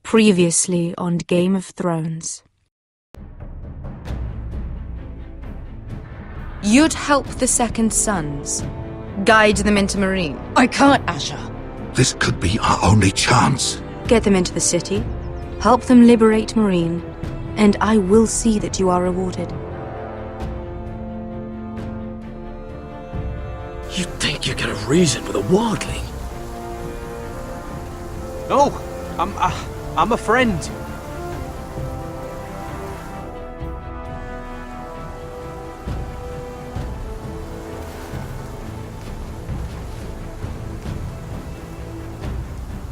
Previously on Game of Thrones. You'd help the Second Sons. Guide them into Meereen. I can't, Asha. This could be our only chance. Get them into the city. Help them liberate Meereen. And I will see that you are rewarded. You think you get a reason with a wardling? No, I'm a friend.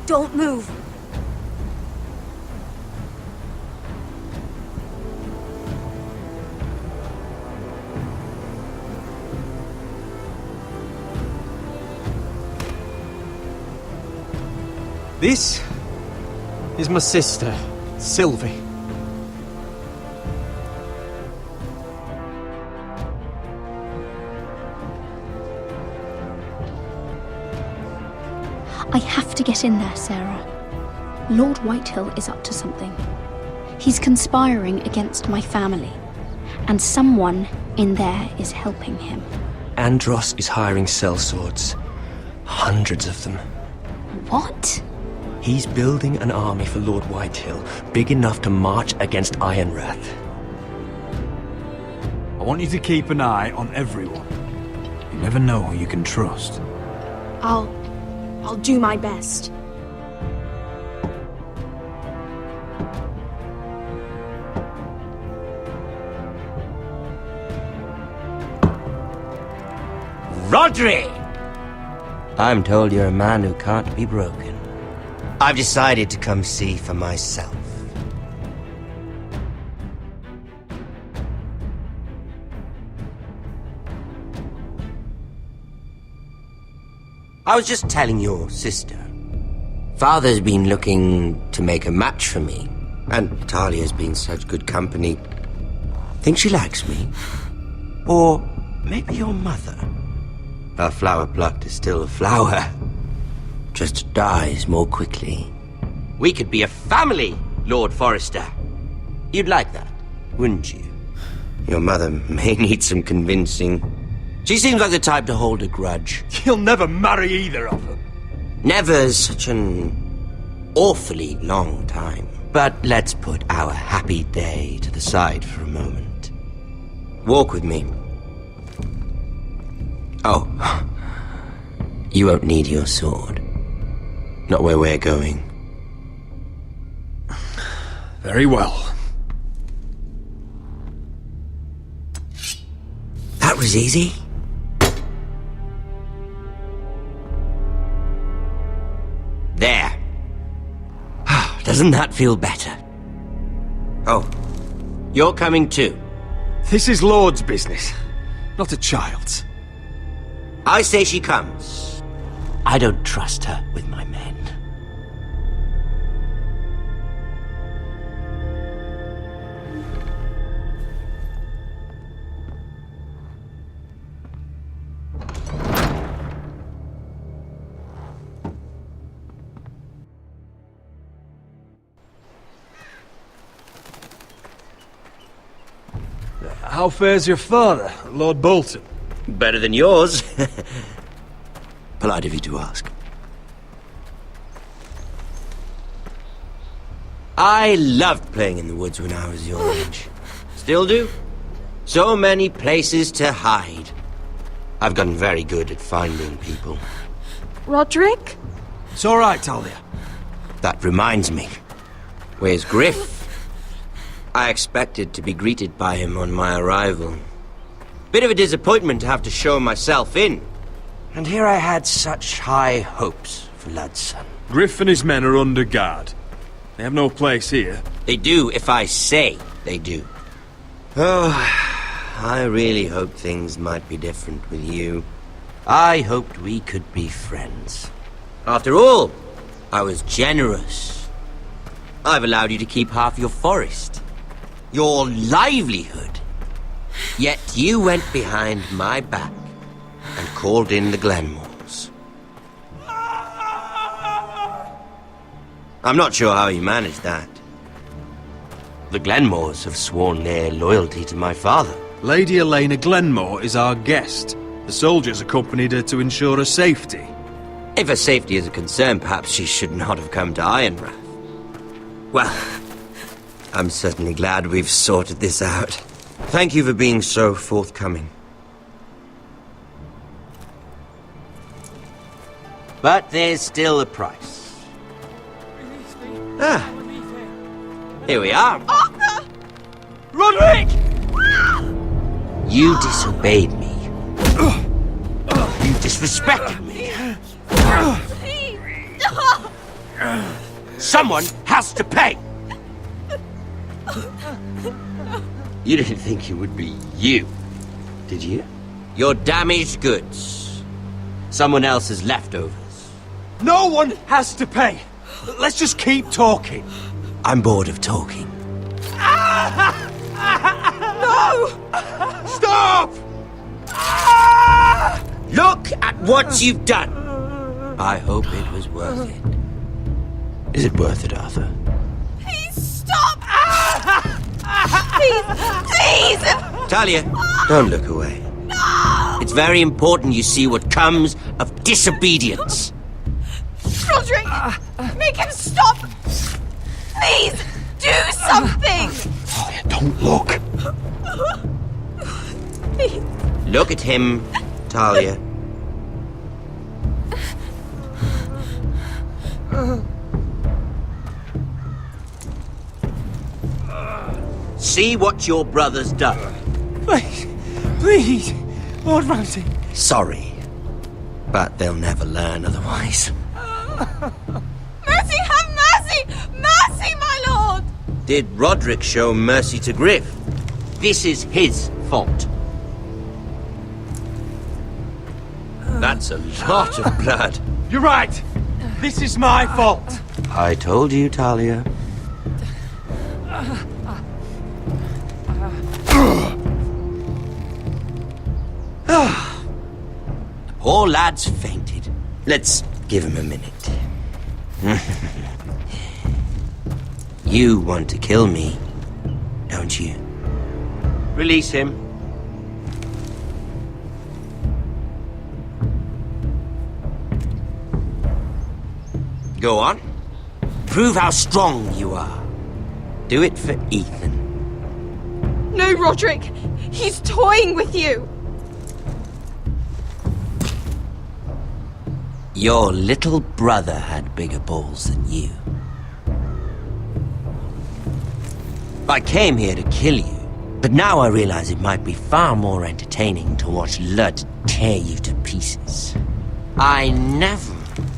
Don't move. This is my sister, Sylvie. I have to get in there, Sarah. Lord Whitehill is up to something. He's conspiring against my family, and someone in there is helping him. Andros is hiring sellswords. Hundreds of them. What? He's building an army for Lord Whitehill, big enough to march against Ironrath. I want you to keep an eye on everyone. You never know who you can trust. I'll do my best. Rodri! I'm told you're a man who can't be broken. I've decided to come see for myself. I was just telling your sister. Father's been looking to make a match for me, and Talia's been such good company. Think she likes me? Or maybe your mother? A flower plucked is still a flower. Just dies more quickly. We could be a family, Lord Forrester. You'd like that, wouldn't you? Your mother may need some convincing. She seems like the type to hold a grudge. You'll never marry either of them. Never's such an awfully long time. But let's put our happy day to the side for a moment. Walk with me. Oh, you won't need your sword. Not where we're going. Very well. That was easy. There. Doesn't that feel better? Oh, you're coming too. This is Lord's business, not a child's. I say she comes. I don't trust her with my men. How fares your father, Lord Bolton? Better than yours. Polite of you to ask. I loved playing in the woods when I was your age. Still do. So many places to hide. I've gotten very good at finding people. Rodrik? It's all right, Talia. That reminds me. Where's Griff? I expected to be greeted by him on my arrival. Bit of a disappointment to have to show myself in. And here I had such high hopes for Ludson. Griff and his men are under guard. They have no place here. They do if I say they do. Oh, I really hoped things might be different with you. I hoped we could be friends. After all, I was generous. I've allowed you to keep half your forest. Your livelihood. Yet you went behind my back and called in the Glenmores. I'm not sure how he managed that. The Glenmores have sworn their loyalty to my father. Lady Elena Glenmore is our guest. The soldiers accompanied her to ensure her safety. If her safety is a concern, perhaps she should not have come to Ironrath. Well, I'm certainly glad we've sorted this out. Thank you for being so forthcoming. But there's still a price. Ah, here we are. Arthur! Roderick! You disobeyed me. You disrespected me. Please! Someone has to pay! You didn't think it would be you, did you? Your damaged goods. Someone else's leftovers. No one has to pay. Let's just keep talking. I'm bored of talking. Stop! Look at what you've done! I hope it was worth it. Is it worth it, Arthur? Please stop! Please! Please! Talia, don't look away. No! It's very important you see what comes of disobedience. Roderick! Make him stop! Please! Do something! Talia, don't look. Please! Look at him, Talia. See what your brother's done. Please, please, Lord Ramsay. Sorry, but they'll never learn otherwise. Mercy, have mercy! Mercy, my lord! Did Roderick show mercy to Griff? This is his fault. That's a lot of blood. You're right. This is my fault. I told you, Talia. The poor lad's fainted. Let's give him a minute. You want to kill me, don't you? Release him. Go on. Prove how strong you are. Do it for Ethan. No, Roderick! He's toying with you! Your little brother had bigger balls than you. I came here to kill you, but now I realize it might be far more entertaining to watch Lud tear you to pieces. I never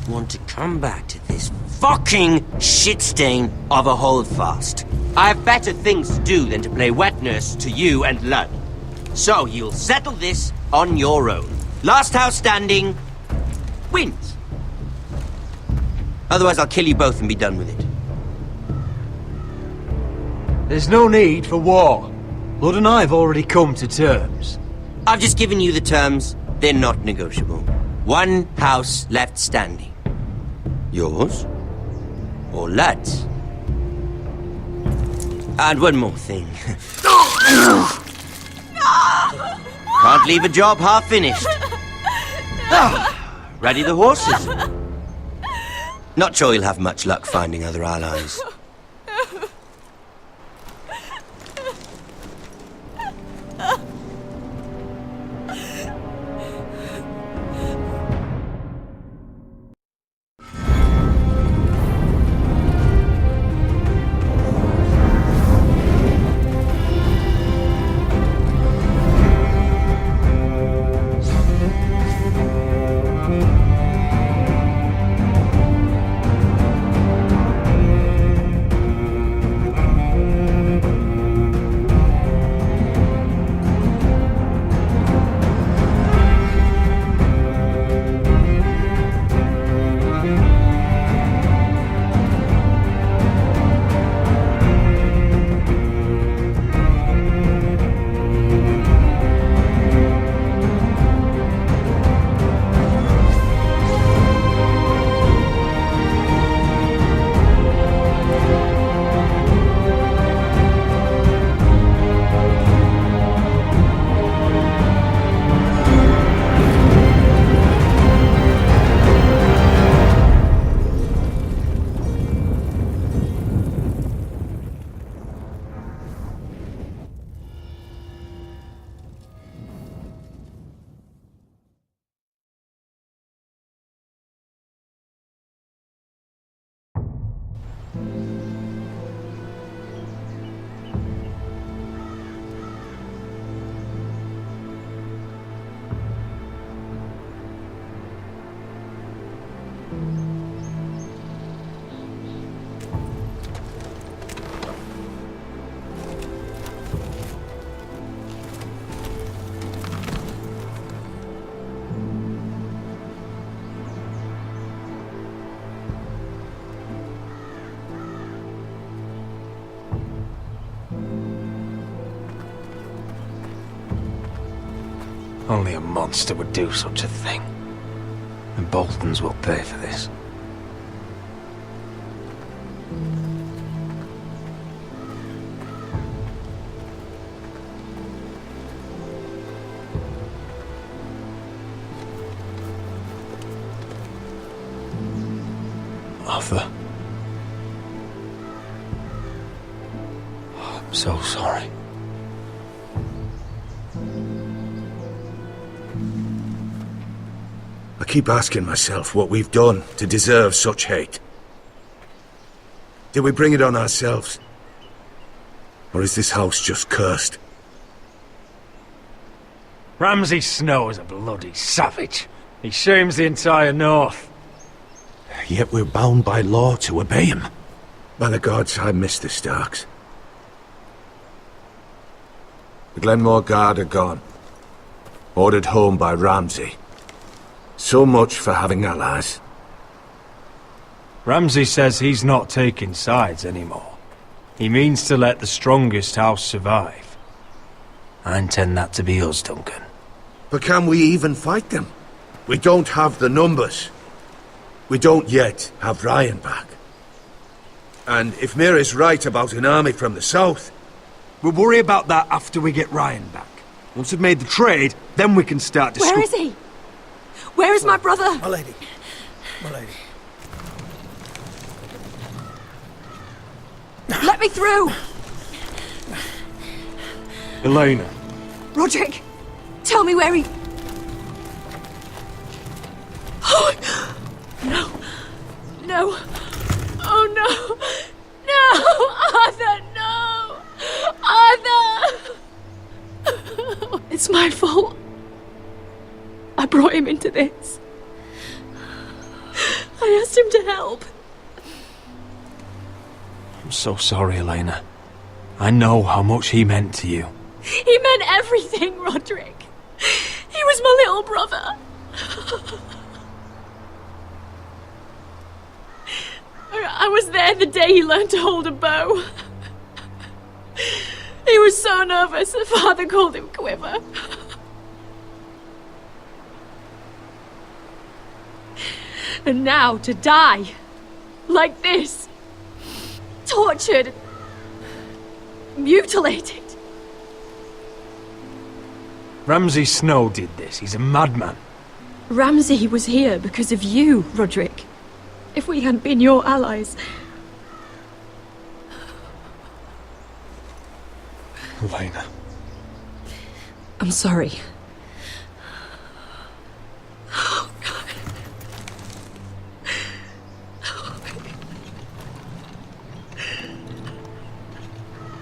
want to come back to this fucking shit stain of a holdfast. I have better things to do than to play wet nurse to you and Lud. So you'll settle this on your own. Last house standing wins. Otherwise I'll kill you both and be done with it. There's no need for war. Lord and I have already come to terms. I've just given you the terms. They're not negotiable. One house left standing. Yours or Lud's? And one more thing. Can't leave a job half finished. Ready the horses? Not sure you'll have much luck finding other allies. Only a monster would do such a thing. The Boltons will pay for this. Arthur. I'm so sorry. I keep asking myself what we've done to deserve such hate. Did we bring it on ourselves? Or is this house just cursed? Ramsay Snow is a bloody savage. He shames the entire North. Yet we're bound by law to obey him. By the gods, I miss the Starks. The Glenmore Guard are gone. Ordered home by Ramsay. So much for having allies. Ramsay says he's not taking sides anymore. He means to let the strongest house survive. I intend that to be us, Duncan. But can we even fight them? We don't have the numbers. We don't yet have Ryan back. And if Mira's right about an army from the south... We'll worry about that after we get Ryan back. Once we've made the trade, then we can start discussing. Where is he? Where is my brother? My lady. My lady. Let me through! Elena. Roderick, tell me where he... Oh, no. No. Oh, no. No! Arthur, no! Arthur! It's my fault. I brought him into this. I asked him to help. I'm so sorry, Elena. I know how much he meant to you. He meant everything, Roderick. He was my little brother. I was there the day he learned to hold a bow. He was so nervous that Father called him Quiver. And now to die like this, tortured, mutilated. Ramsay Snow did this. He's a madman. Ramsay was here because of you, Roderick. If we hadn't been your allies... Elena. I'm sorry. Oh, God.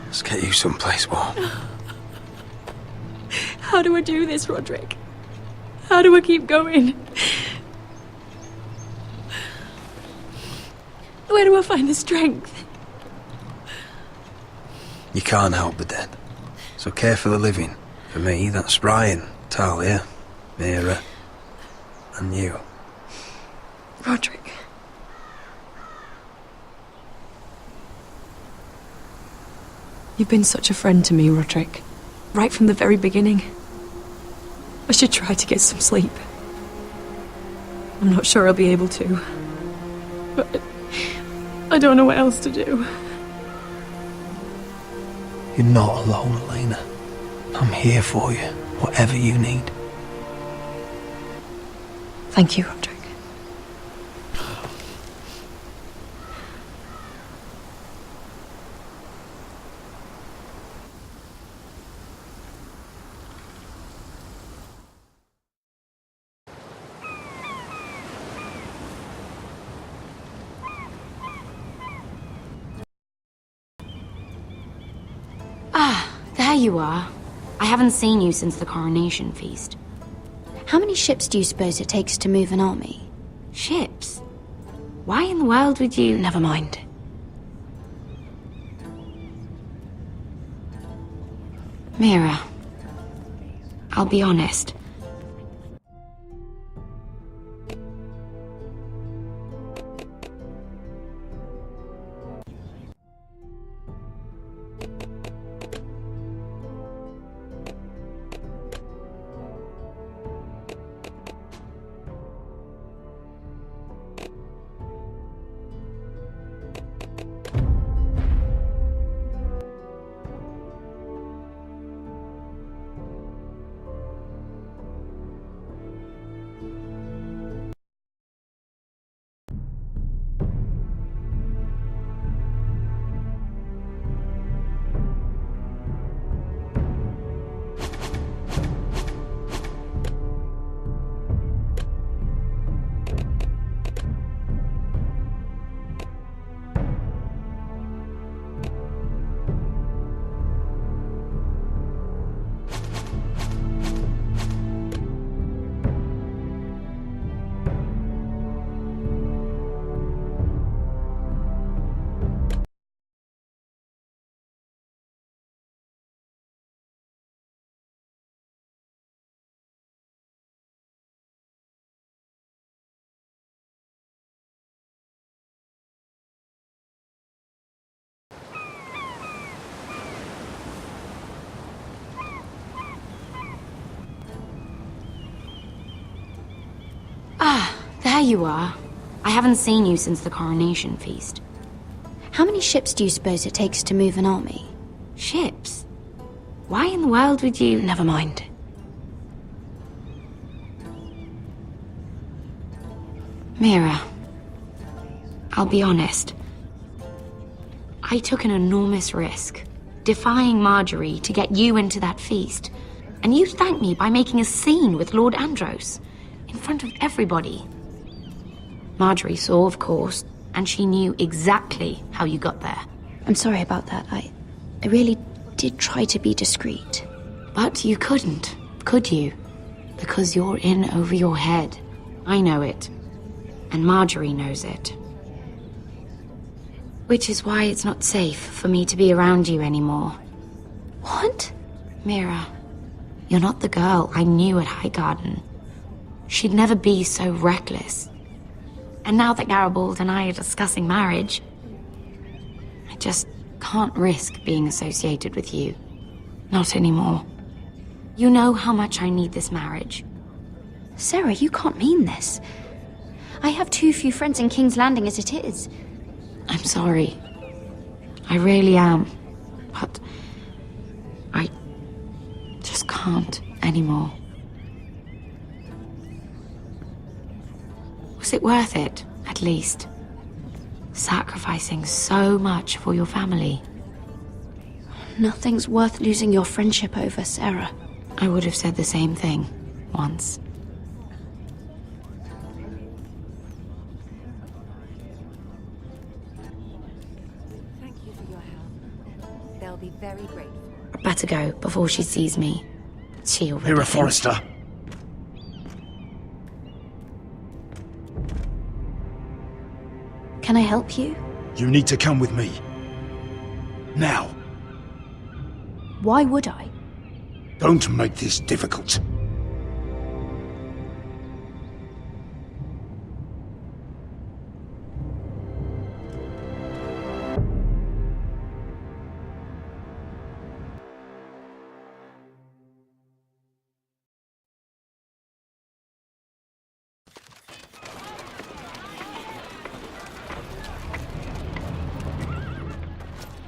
Let's get you someplace warm. How do I do this, Roderick? How do I keep going? Where do I find the strength? You can't help the dead. So care for the living. For me, that's Ryan, Talia, Mira, and you. Roderick. You've been such a friend to me, Roderick. Right from the very beginning. I should try to get some sleep. I'm not sure I'll be able to. But I don't know what else to do. You're not alone, Elena. I'm here for you, whatever you need. Thank you, Roderick. There you are. I haven't seen you since the coronation feast. How many ships do you suppose it takes to move an army? Ships? Why in the world would you... Never mind. Mira, I'll be honest. there you are. I haven't seen you since the coronation feast. How many ships do you suppose it takes to move an army? Ships? Why in the world would you... Never mind. Mira, I'll be honest. I took an enormous risk, defying Marjorie to get you into that feast. And you thanked me by making a scene with Lord Andros, in front of everybody. Marjorie saw, of course, and she knew exactly how you got there. I'm sorry about that. I really did try to be discreet. But you couldn't, could you? Because you're in over your head. I know it. And Marjorie knows it. Which is why it's not safe for me to be around you anymore. What? Mira, you're not the girl I knew at Highgarden. She'd never be so reckless. And now that Garibald and I are discussing marriage, I just can't risk being associated with you. Not anymore. You know how much I need this marriage. Sarah, you can't mean this. I have too few friends in King's Landing as it is. I'm sorry. I really am. But I just can't anymore. Was it worth it, at least? Sacrificing so much for your family. Nothing's worth losing your friendship over, Sarah. I would have said the same thing once. Thank you for your help. They'll be very grateful. Better go before she sees me. She already Mira thinks- Forrester. Can I help you? You need to come with me. Now. Why would I? Don't make this difficult.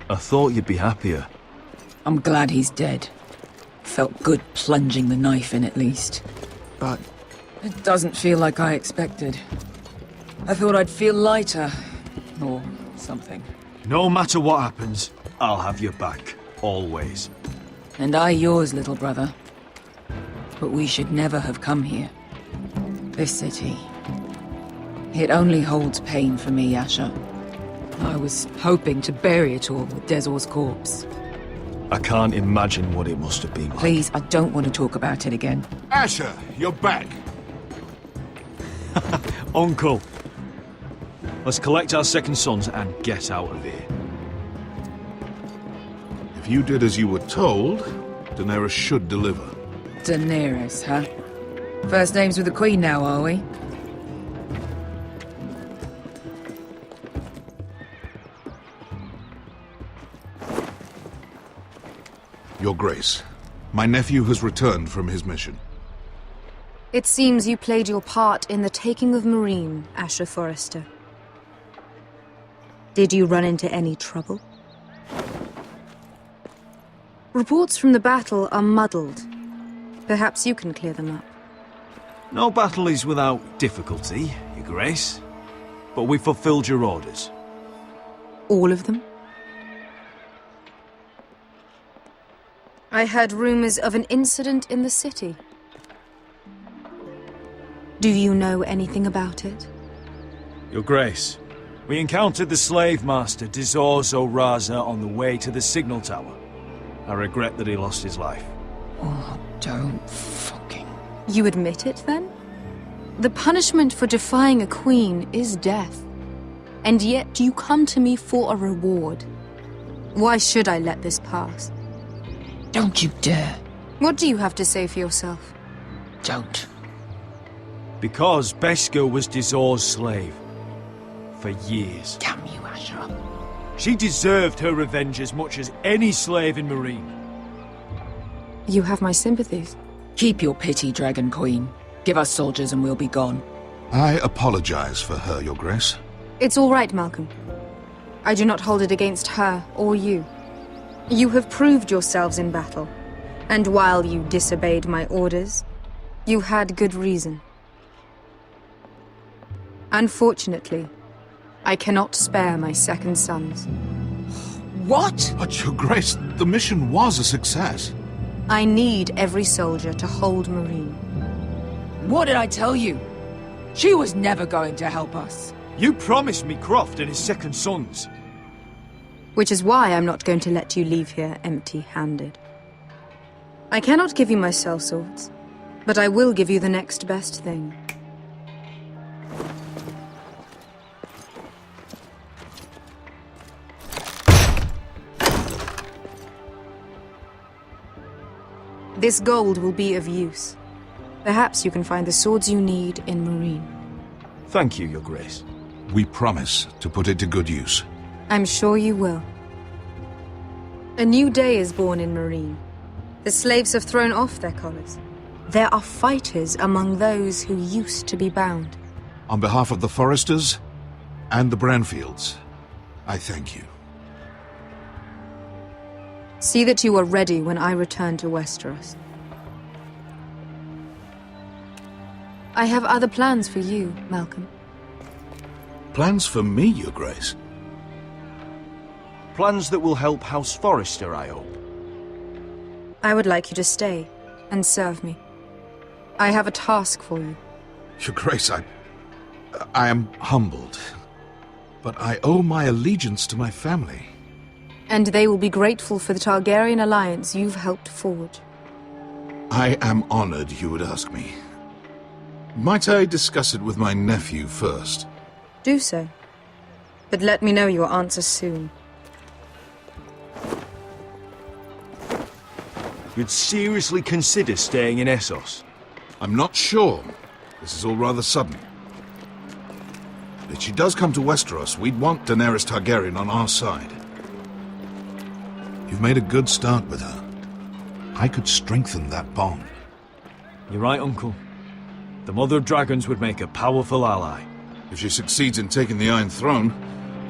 I thought you'd be happier. I'm glad he's dead. Felt good plunging the knife in at least. But it doesn't feel like I expected. I thought I'd feel lighter. Or something. No matter what happens, I'll have your back. Always. And I yours, little brother. But we should never have come here. This city. It only holds pain for me, Asher. I was hoping to bury it all with Dezor's corpse. I can't imagine what it must have been like. Please, I don't want to talk about it again. Asher, you're back. Uncle. Let's collect our second sons and get out of here. If you did as you were told, Daenerys should deliver. Daenerys, huh? First names with the Queen now, are we? Your Grace, my nephew has returned from his mission. It seems you played your part in the taking of Meereen, Asher Forrester. Did you run into any trouble? Reports from the battle are muddled. Perhaps you can clear them up. No battle is without difficulty, Your Grace. But we fulfilled your orders. All of them? I heard rumors of an incident in the city. Do you know anything about it? Your Grace, we encountered the slave master Dizor Zoraza on the way to the signal tower. I regret that he lost his life. Oh, don't fucking... You admit it, then? The punishment for defying a queen is death. And yet you come to me for a reward. Why should I let this pass? Don't you dare. What do you have to say for yourself? Don't. Because Beskha was Dizor's slave. For years. Damn you, Asher. She deserved her revenge as much as any slave in Meereen. You have my sympathies. Keep your pity, Dragon Queen. Give us soldiers and we'll be gone. I apologize for her, Your Grace. It's all right, Malcolm. I do not hold it against her or you. You have proved yourselves in battle, and while you disobeyed my orders, you had good reason. Unfortunately, I cannot spare my second sons. What? But, Your Grace, the mission was a success. I need every soldier to hold Marine. What did I tell you? She was never going to help us. You promised me Croft and his second sons. Which is why I'm not going to let you leave here empty-handed. I cannot give you my sellswords, but I will give you the next best thing. This gold will be of use. Perhaps you can find the swords you need in Marine. Thank you, Your Grace. We promise to put it to good use. I'm sure you will. A new day is born in Marine. The slaves have thrown off their collars. There are fighters among those who used to be bound. On behalf of the Foresters and the Branfields, I thank you. See that you are ready when I return to Westeros. I have other plans for you, Malcolm. Plans for me, Your Grace? Plans that will help House Forrester, I hope. I would like you to stay and serve me. I have a task for you. Your Grace, I am humbled, but I owe my allegiance to my family. And they will be grateful for the Targaryen alliance you've helped forge. I am honored you would ask me. Might I discuss it with my nephew first? Do so. But let me know your answer soon. You'd seriously consider staying in Essos? I'm not sure. This is all rather sudden. If she does come to Westeros, we'd want Daenerys Targaryen on our side. You've made a good start with her. I could strengthen that bond. You're right, Uncle. The Mother of Dragons would make a powerful ally. If she succeeds in taking the Iron Throne,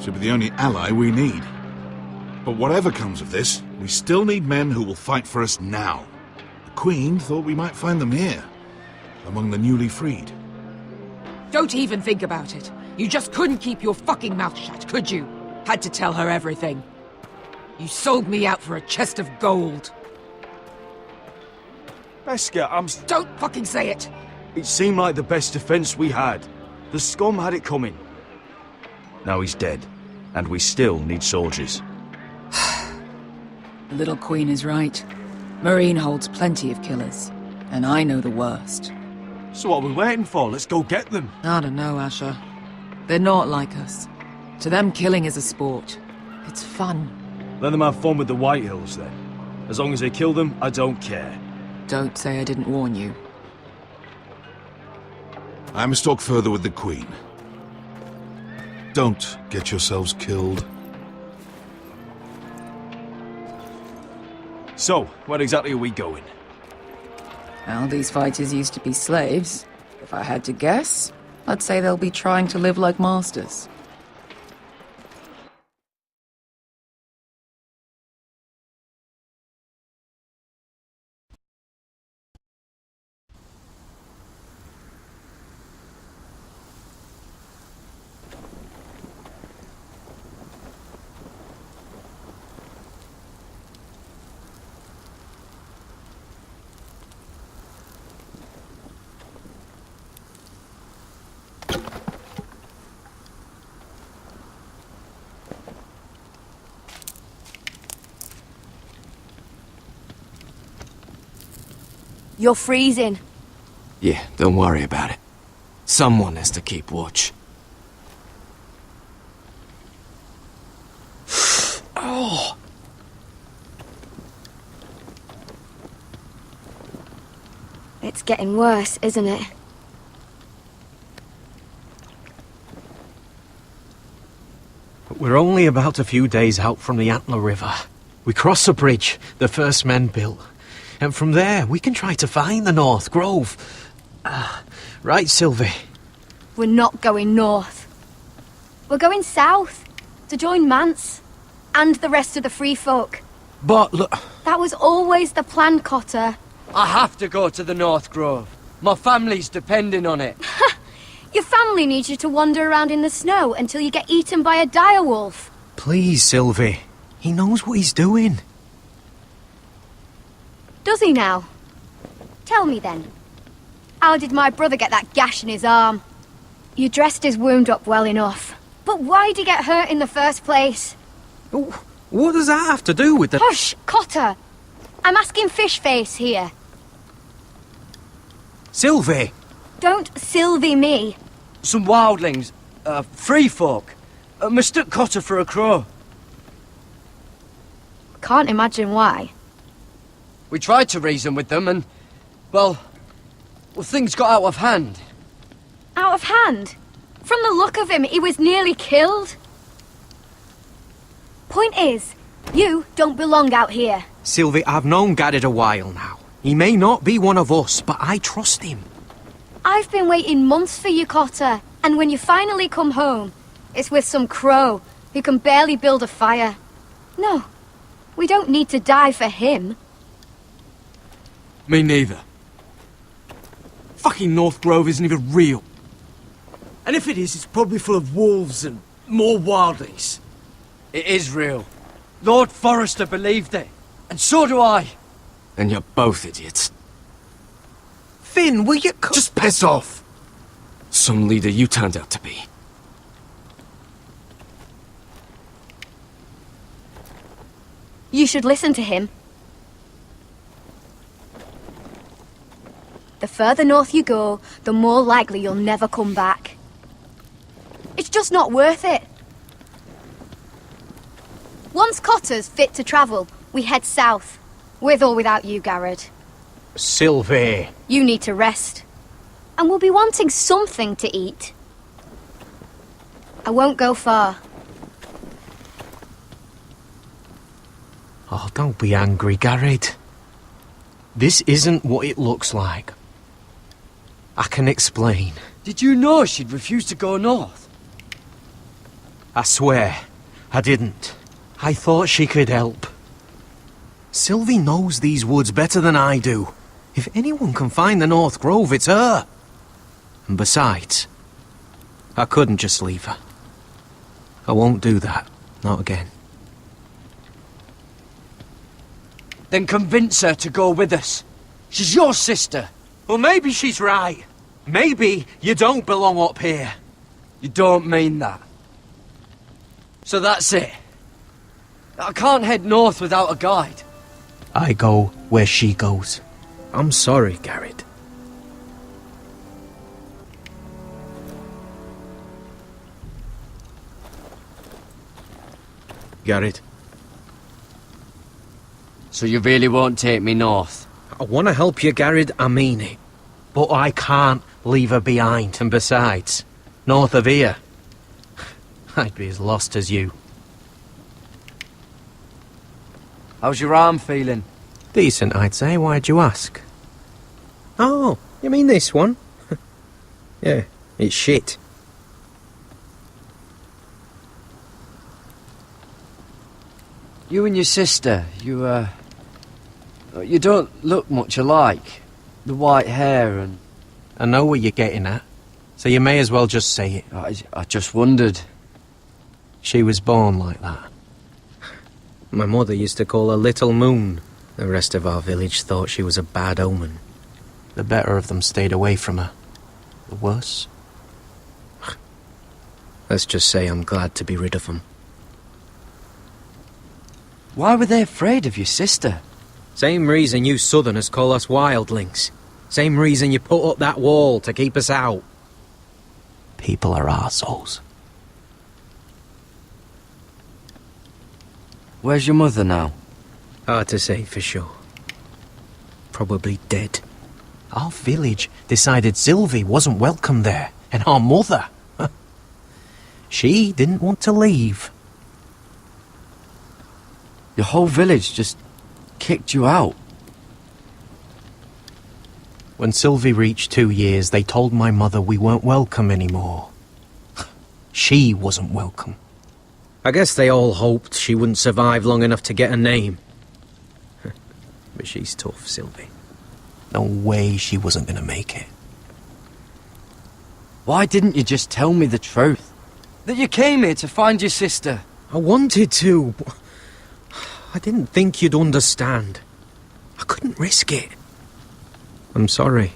she'll be the only ally we need. But whatever comes of this, we still need men who will fight for us now. The Queen thought we might find them here, among the newly freed. Don't even think about it. You just couldn't keep your fucking mouth shut, could you? Had to tell her everything. You sold me out for a chest of gold. Beskha, Don't fucking say it! It seemed like the best defense we had. The scum had it coming. Now he's dead, and we still need soldiers. The little queen is right. Marine holds plenty of killers, and I know the worst. So what are we waiting for? Let's go get them. I don't know, Asher. They're not like us. To them, killing is a sport. It's fun. Let them have fun with the Whitehills, then. As long as they kill them, I don't care. Don't say I didn't warn you. I must talk further with the Queen. Don't get yourselves killed. So, where exactly are we going? Well, these fighters used to be slaves. If I had to guess, I'd say they'll be trying to live like masters. You're freezing. Yeah, don't worry about it. Someone has to keep watch. Oh! It's getting worse, isn't it? We're only about a few days out from the Antler River. We cross a bridge the first men built. And from there, we can try to find the North Grove. Right, Sylvie? We're not going north. We're going south, to join Mance, and the rest of the free folk. But look... That was always the plan, Cotter. I have to go to the North Grove. My family's depending on it. Your family needs you to wander around in the snow until you get eaten by a direwolf. Please, Sylvie. He knows what he's doing. Does he now? Tell me then. How did my brother get that gash in his arm? You dressed his wound up well enough. But why'd he get hurt in the first place? What does that have to do with the... Hush, Cotter! I'm asking Fishface here. Sylvie! Don't Sylvie me. Some wildlings, free folk, mistook Cotter for a crow. Can't imagine why. We tried to reason with them and, well, things got out of hand. Out of hand? From the look of him, he was nearly killed. Point is, you don't belong out here. Sylvie, I've known Garrett a while now. He may not be one of us, but I trust him. I've been waiting months for you, Cotter, and when you finally come home, it's with some crow who can barely build a fire. No, we don't need to die for him. Me neither. Fucking North Grove isn't even real. And if it is, it's probably full of wolves and more wildlings. It is real. Lord Forrester believed it, and so do I. And you're both idiots. Finn, will you... Just piss off! Some leader you turned out to be. You should listen to him. The further north you go, the more likely you'll never come back. It's just not worth it. Once Cotter's fit to travel, we head south. With or without you, Garrett. Sylvie. You need to rest. And we'll be wanting something to eat. I won't go far. Oh, don't be angry, Garrett. This isn't what it looks like. I can explain. Did you know she'd refuse to go north? I swear, I didn't. I thought she could help. Sylvie knows these woods better than I do. If anyone can find the North Grove, it's her. And besides, I couldn't just leave her. I won't do that. Not again. Then convince her to go with us. She's your sister. Well, maybe she's right. Maybe you don't belong up here. You don't mean that. So that's it. I can't head north without a guide. I go where she goes. I'm sorry, Garrett. Garrett. So you really won't take me north? I want to help you, Garrett, I mean it. But I can't leave her behind. And besides, north of here, I'd be as lost as you. How's your arm feeling? Decent, I'd say. Why'd you ask? Oh, you mean this one? Yeah, it's shit. You and your sister, you don't look much alike. The white hair and... I know what you're getting at, so you may as well just say it. I just wondered. She was born like that. My mother used to call her Little Moon. The rest of our village thought she was a bad omen. The better of them stayed away from her. The worse? Let's just say I'm glad to be rid of them. Why were they afraid of your sister? Same reason you Southerners call us wildlings. Same reason you put up that wall to keep us out. People are arseholes. Where's your mother now? Hard to say for sure. Probably dead. Our village decided Sylvie wasn't welcome there, and our mother... she didn't want to leave. Your whole village just kicked you out. When Sylvie reached 2 years, they told my mother we weren't welcome anymore. She wasn't welcome. I guess they all hoped she wouldn't survive long enough to get a name. But she's tough, Sylvie. No way she wasn't gonna make it. Why didn't you just tell me the truth? That you came here to find your sister? I wanted to, but I didn't think you'd understand. I couldn't risk it. I'm sorry.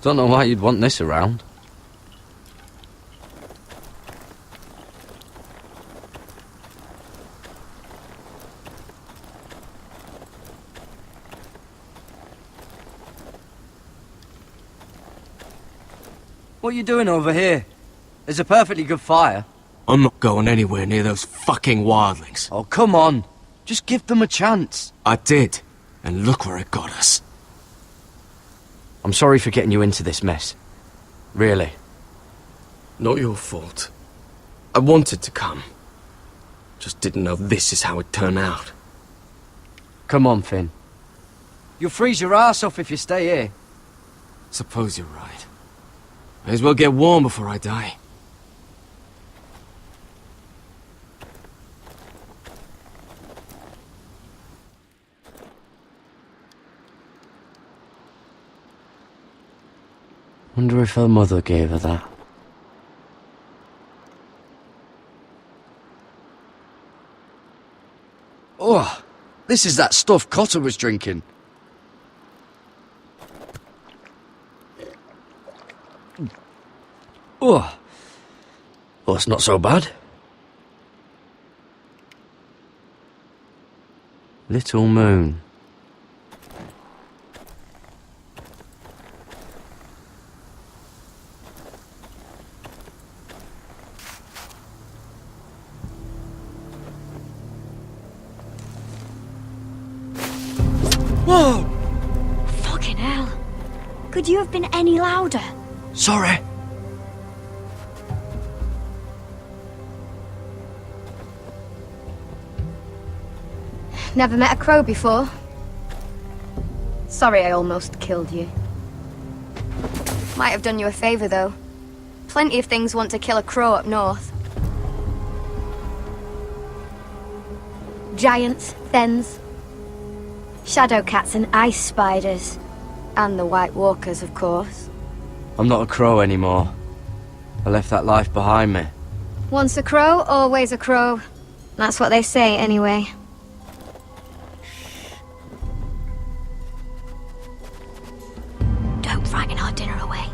Don't know why you'd want this around. What are you doing over here? There's a perfectly good fire. I'm not going anywhere near those fucking wildlings. Oh, come on. Just give them a chance. I did, and look where it got us. I'm sorry for getting you into this mess. Really. Not your fault. I wanted to come. Just didn't know this is how it'd turn out. Come on, Finn. You'll freeze your ass off if you stay here. Suppose you're right. May as well get warm before I die. Wonder if her mother gave her that. Oh, this is that stuff Cotter was drinking. Oh, well, it's not so bad. Little Moon. Whoa! Fucking hell. Could you have been any louder? Sorry. Never met a crow before. Sorry I almost killed you. Might have done you a favor, though. Plenty of things want to kill a crow up north. Giants, thens, shadow cats and ice spiders. And the White Walkers, of course. I'm not a crow anymore. I left that life behind me. Once a crow, always a crow. That's what they say, anyway. Don't frighten our dinner away.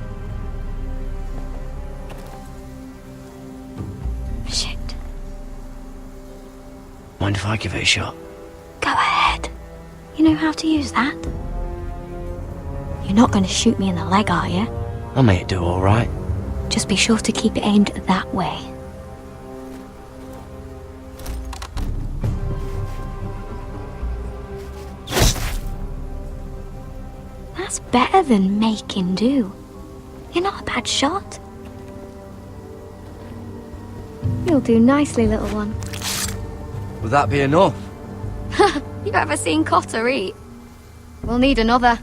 Shit. Mind if I give it a shot? Go ahead. You know how to use that? You're not going to shoot me in the leg, are you? I may do all right. Just be sure to keep it aimed that way. That's better than making do. You're not a bad shot. You'll do nicely, little one. Would that be enough? You ever seen Cotter eat? We'll need another.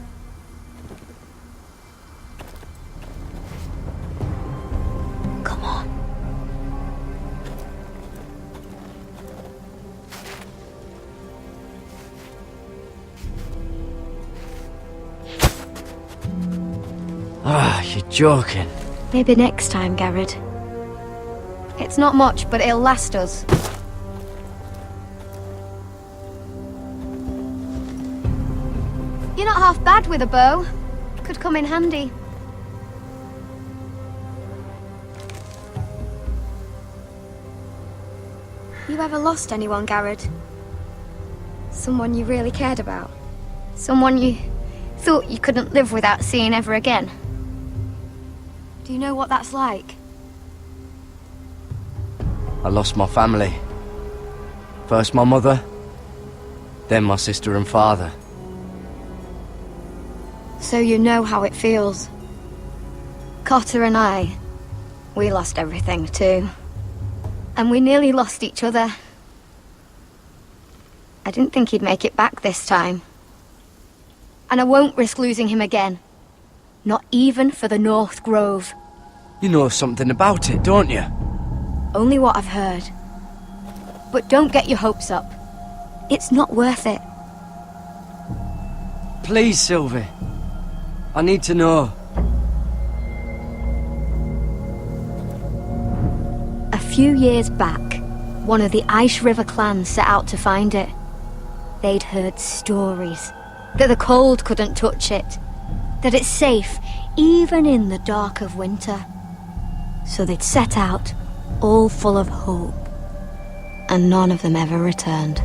Come on. Ah, you're joking. Maybe next time, Garrett. It's not much, but it'll last us. You're not half bad with a bow. Could come in handy. You ever lost anyone, Garrett? Someone you really cared about? Someone you thought you couldn't live without seeing ever again? Do you know what that's like? I lost my family. First my mother, then my sister and father. So you know how it feels. Cotter and I, we lost everything too. And we nearly lost each other. I didn't think he'd make it back this time. And I won't risk losing him again. Not even for the North Grove. You know something about it, don't you? Only what I've heard. But don't get your hopes up. It's not worth it. Please, Sylvie. I need to know. A few years back, one of the Ice River clans set out to find it. They'd heard stories that the cold couldn't touch it, that it's safe even in the dark of winter. So they'd set out, all full of hope, and none of them ever returned.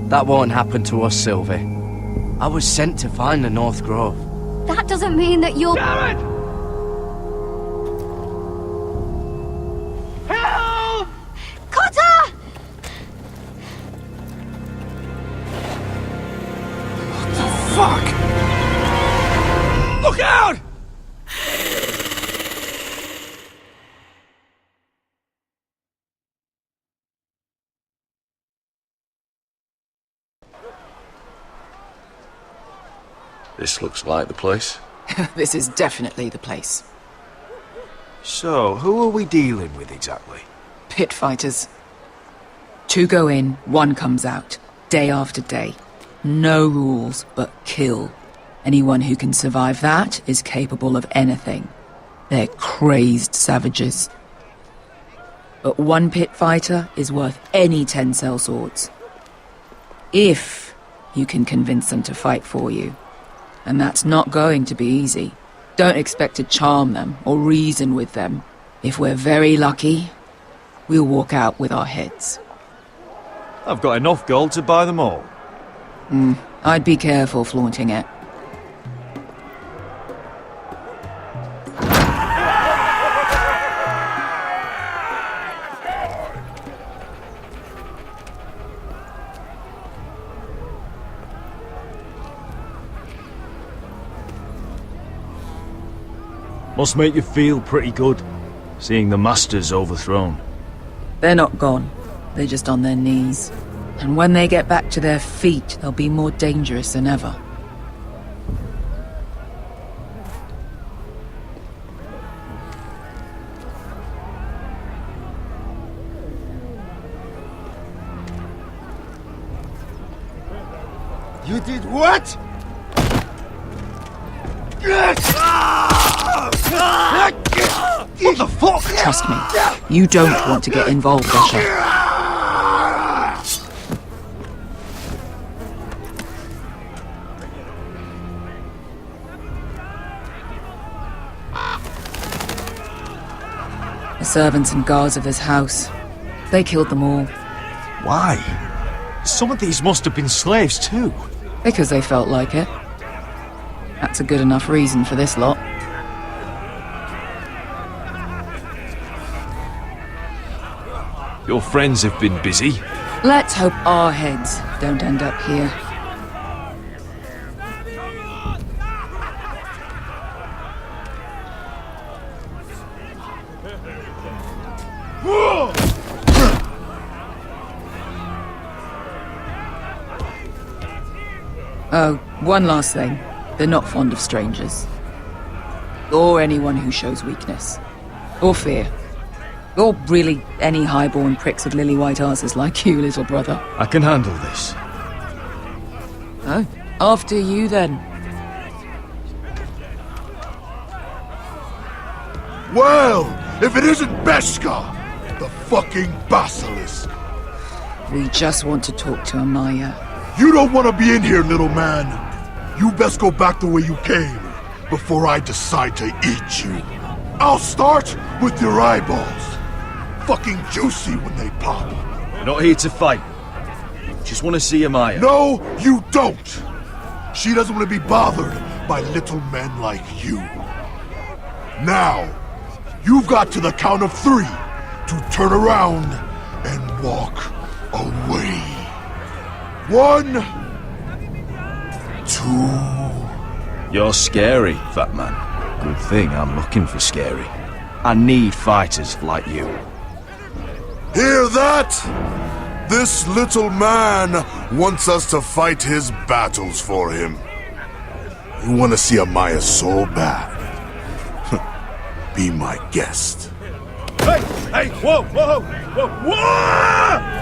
That won't happen to us, Sylvie. I was sent to find the North Grove. That doesn't mean that you'll... Garrett! Help! Cotter! What the fuck? Look out! This looks like the place. This is definitely the place. So, who are we dealing with exactly? Pit fighters. 2 go in, 1 comes out, day after day. No rules, but kill. Anyone who can survive that is capable of anything. They're crazed savages. But 1 pit fighter is worth any 10 sellswords. If you can convince them to fight for you. And that's not going to be easy. Don't expect to charm them or reason with them. If we're very lucky, we'll walk out with our heads. I've got enough gold to buy them all. I'd be careful flaunting it. Must make you feel pretty good, seeing the Masters overthrown. They're not gone. They're just on their knees. And when they get back to their feet, they'll be more dangerous than ever. You did what? What the fuck? Trust me, you don't want to get involved, Asher. The servants and guards of this house, they killed them all. Why? Some of these must have been slaves too. Because they felt like it. That's a good enough reason for this lot. Your friends have been busy. Let's hope our heads don't end up here. Oh, one last thing. They're not fond of strangers. Or anyone who shows weakness. Or fear. Or really any highborn pricks with lily white asses like you, little brother. I can handle this. Oh, after you then. Well, if it isn't Beskha, the fucking basilisk. We just want to talk to Amaya. You don't want to be in here, little man. You best go back the way you came before I decide to eat you. I'll start with your eyeballs. Fucking juicy when they pop. We're not here to fight. Just want to see Amaya. No, you don't. She doesn't want to be bothered by little men like you. Now, you've got to the count of 3 to turn around and walk away. 1, 2. You're scary, fat man. Good thing I'm looking for scary. I need fighters like you. Hear that? This little man wants us to fight his battles for him. You want to see Amaya so bad? Be my guest. Hey! Hey! Whoa! Whoa! Whoa! Whoa!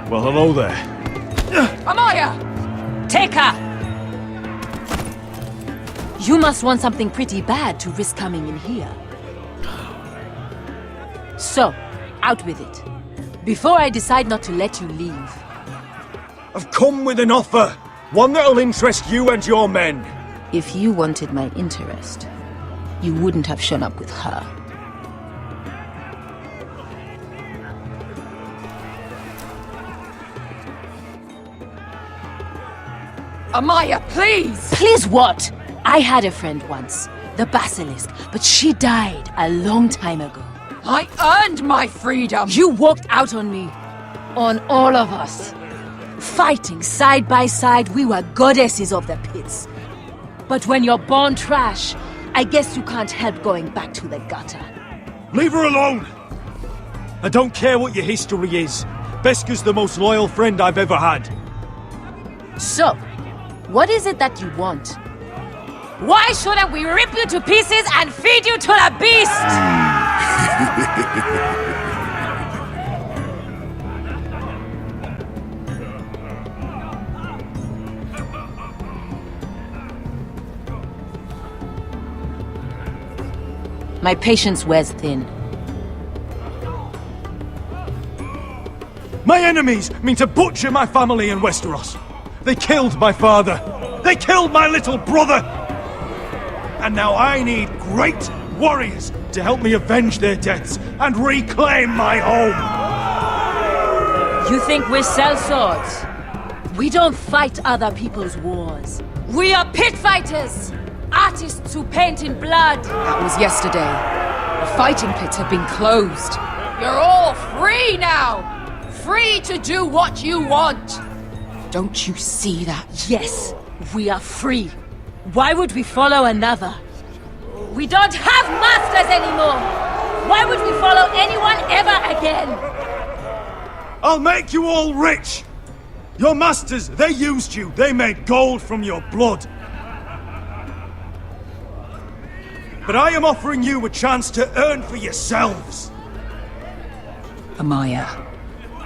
Well, hello there. Amaya! Take her! You must want something pretty bad to risk coming in here. So, out with it. Before I decide not to let you leave. I've come with an offer. One that'll interest you and your men. If you wanted my interest, you wouldn't have shown up with her. Amaya, please! Please what? I had a friend once, the Basilisk, but she died a long time ago. I earned my freedom! You walked out on me. On all of us. Fighting side by side, we were goddesses of the pits. But when you're born trash, I guess you can't help going back to the gutter. Leave her alone! I don't care what your history is. Beskha's the most loyal friend I've ever had. So, what is it that you want? Why shouldn't we rip you to pieces and feed you to the beast? My patience wears thin. My enemies mean to butcher my family in Westeros. They killed my father. They killed my little brother. And now I need great warriors to help me avenge their deaths and reclaim my home. You think we sell swords? We don't fight other people's wars. We are pit fighters! Artists who paint in blood! That was yesterday. The fighting pits have been closed. You're all free now! Free to do what you want! Don't you see that? Yes, we are free. Why would we follow another? We don't have masters anymore! Why would we follow anyone ever again? I'll make you all rich! Your masters, they used you. They made gold from your blood. But I am offering you a chance to earn for yourselves. Amaya,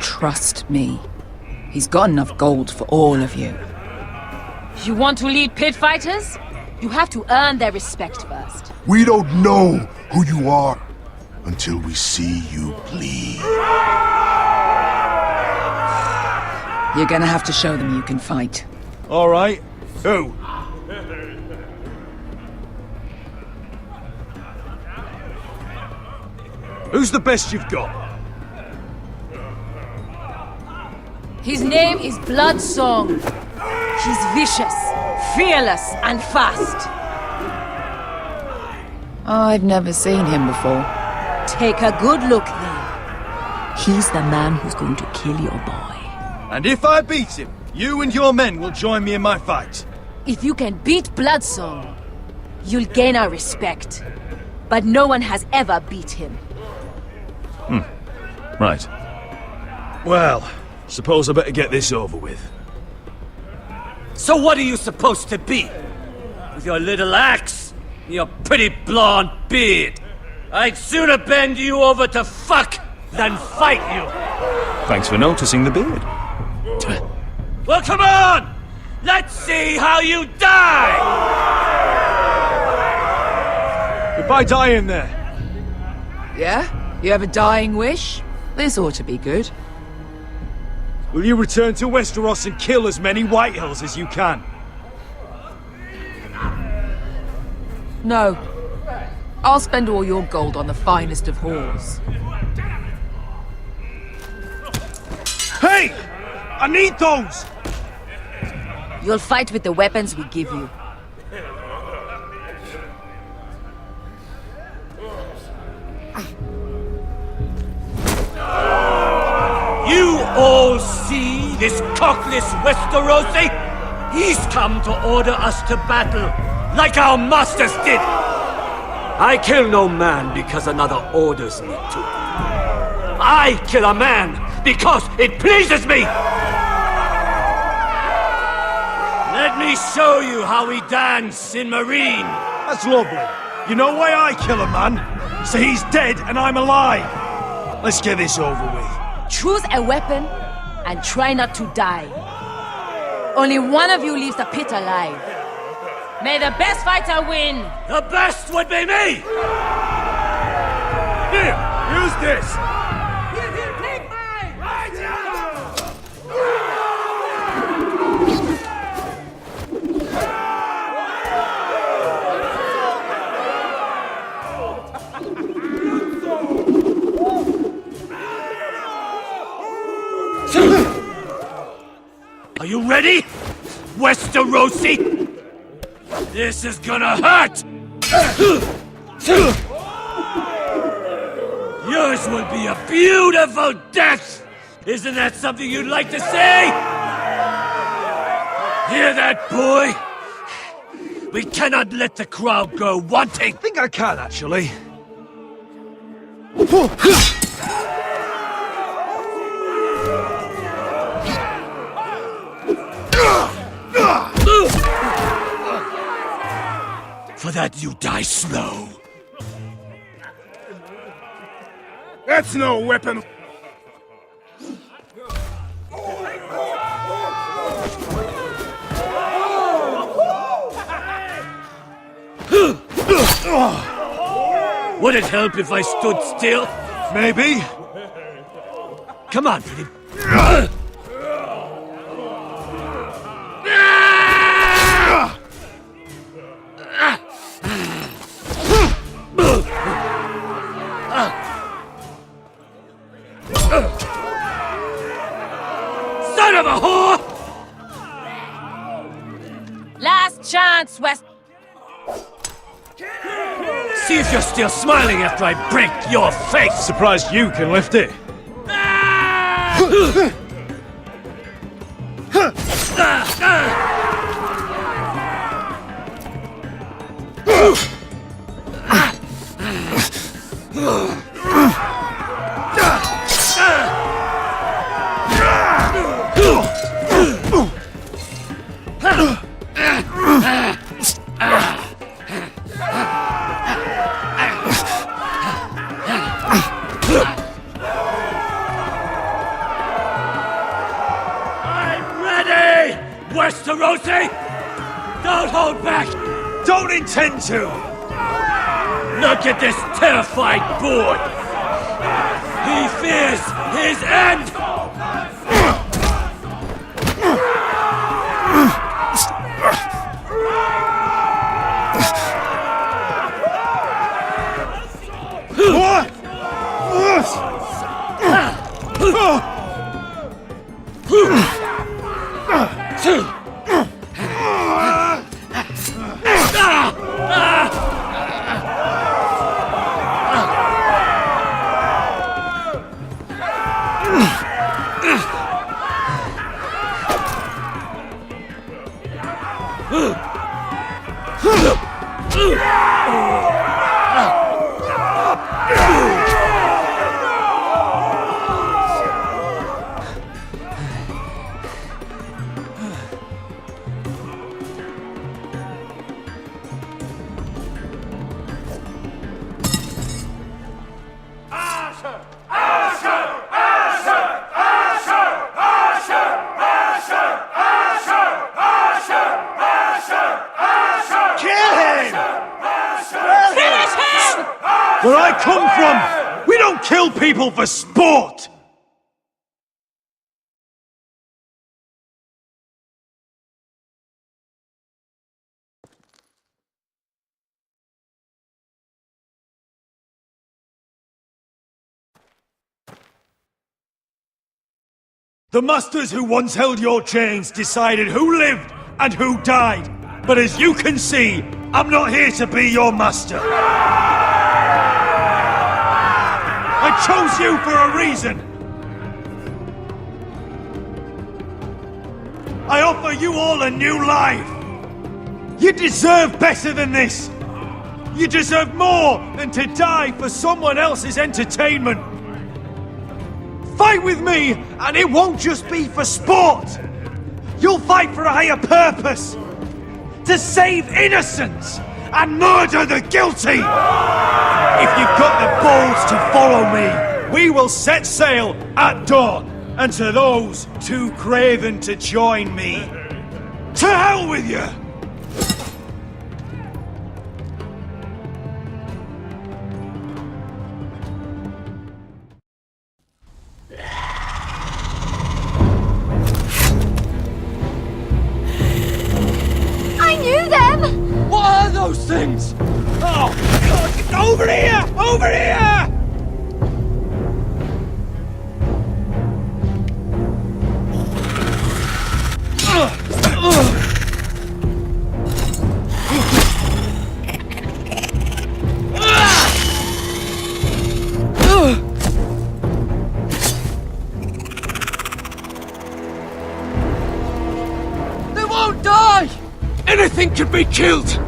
trust me. He's got enough gold for all of you. You want to lead pit fighters? You have to earn their respect first. We don't know who you are until we see you bleed. You're gonna have to show them you can fight. All right. Who? Who's the best you've got? His name is Bloodsong. He's vicious, fearless, and fast. I've never seen him before. Take a good look then. He's the man who's going to kill your boy. And if I beat him, you and your men will join me in my fight. If you can beat Bloodsong, you'll gain our respect. But no one has ever beat him. Right. Well, Suppose I better get this over with. So what are you supposed to be? With your little axe and your pretty blonde beard? I'd sooner bend you over to fuck than fight you. Thanks for noticing the beard. Well, come on! Let's see how you die! Goodbye dying there. Yeah? You have a dying wish? This ought to be good. Will you return to Westeros and kill as many Whitehills as you can? No. I'll spend all your gold on the finest of whores. Hey! I need those! You'll fight with the weapons we give you. You all see this cockless Westerosi? He's come to order us to battle, like our masters did. I kill no man because another orders me to. I kill a man because it pleases me! Let me show you how we dance in Marine. That's lovely. You know why I kill a man? So he's dead and I'm alive. Let's get this over with. Choose a weapon and try not to die. Only one of you leaves the pit alive. May the best fighter win! The best would be me! Here, use this! Are you ready, Westerosi? This is gonna hurt! Yours will be a beautiful death! Isn't that something you'd like to say? Hear that, boy? We cannot let the crowd go wanting! I think I can, actually. For that you die slow. That's no weapon! Would it help if I stood still? Maybe. Come on, pretty. Son of a whore! Last chance, West. See if you're still smiling after I break your face! Surprised you can lift it. Westerosi! Don't hold back! Don't intend to! Look at this terrified boy! He fears his end! kill people for sport! The masters who once held your chains decided who lived and who died. But as you can see, I'm not here to be your master. I chose you for a reason. I offer you all a new life. You deserve better than this. You deserve more than to die for someone else's entertainment. Fight with me, and it won't just be for sport. You'll fight for a higher purpose. To save innocents and murder the guilty. If you've got the balls to follow me, we will set sail at dawn. And to those too craven to join me, to hell with you! What are those things? Oh, God, over here! Over here! They won't die! Anything can be killed!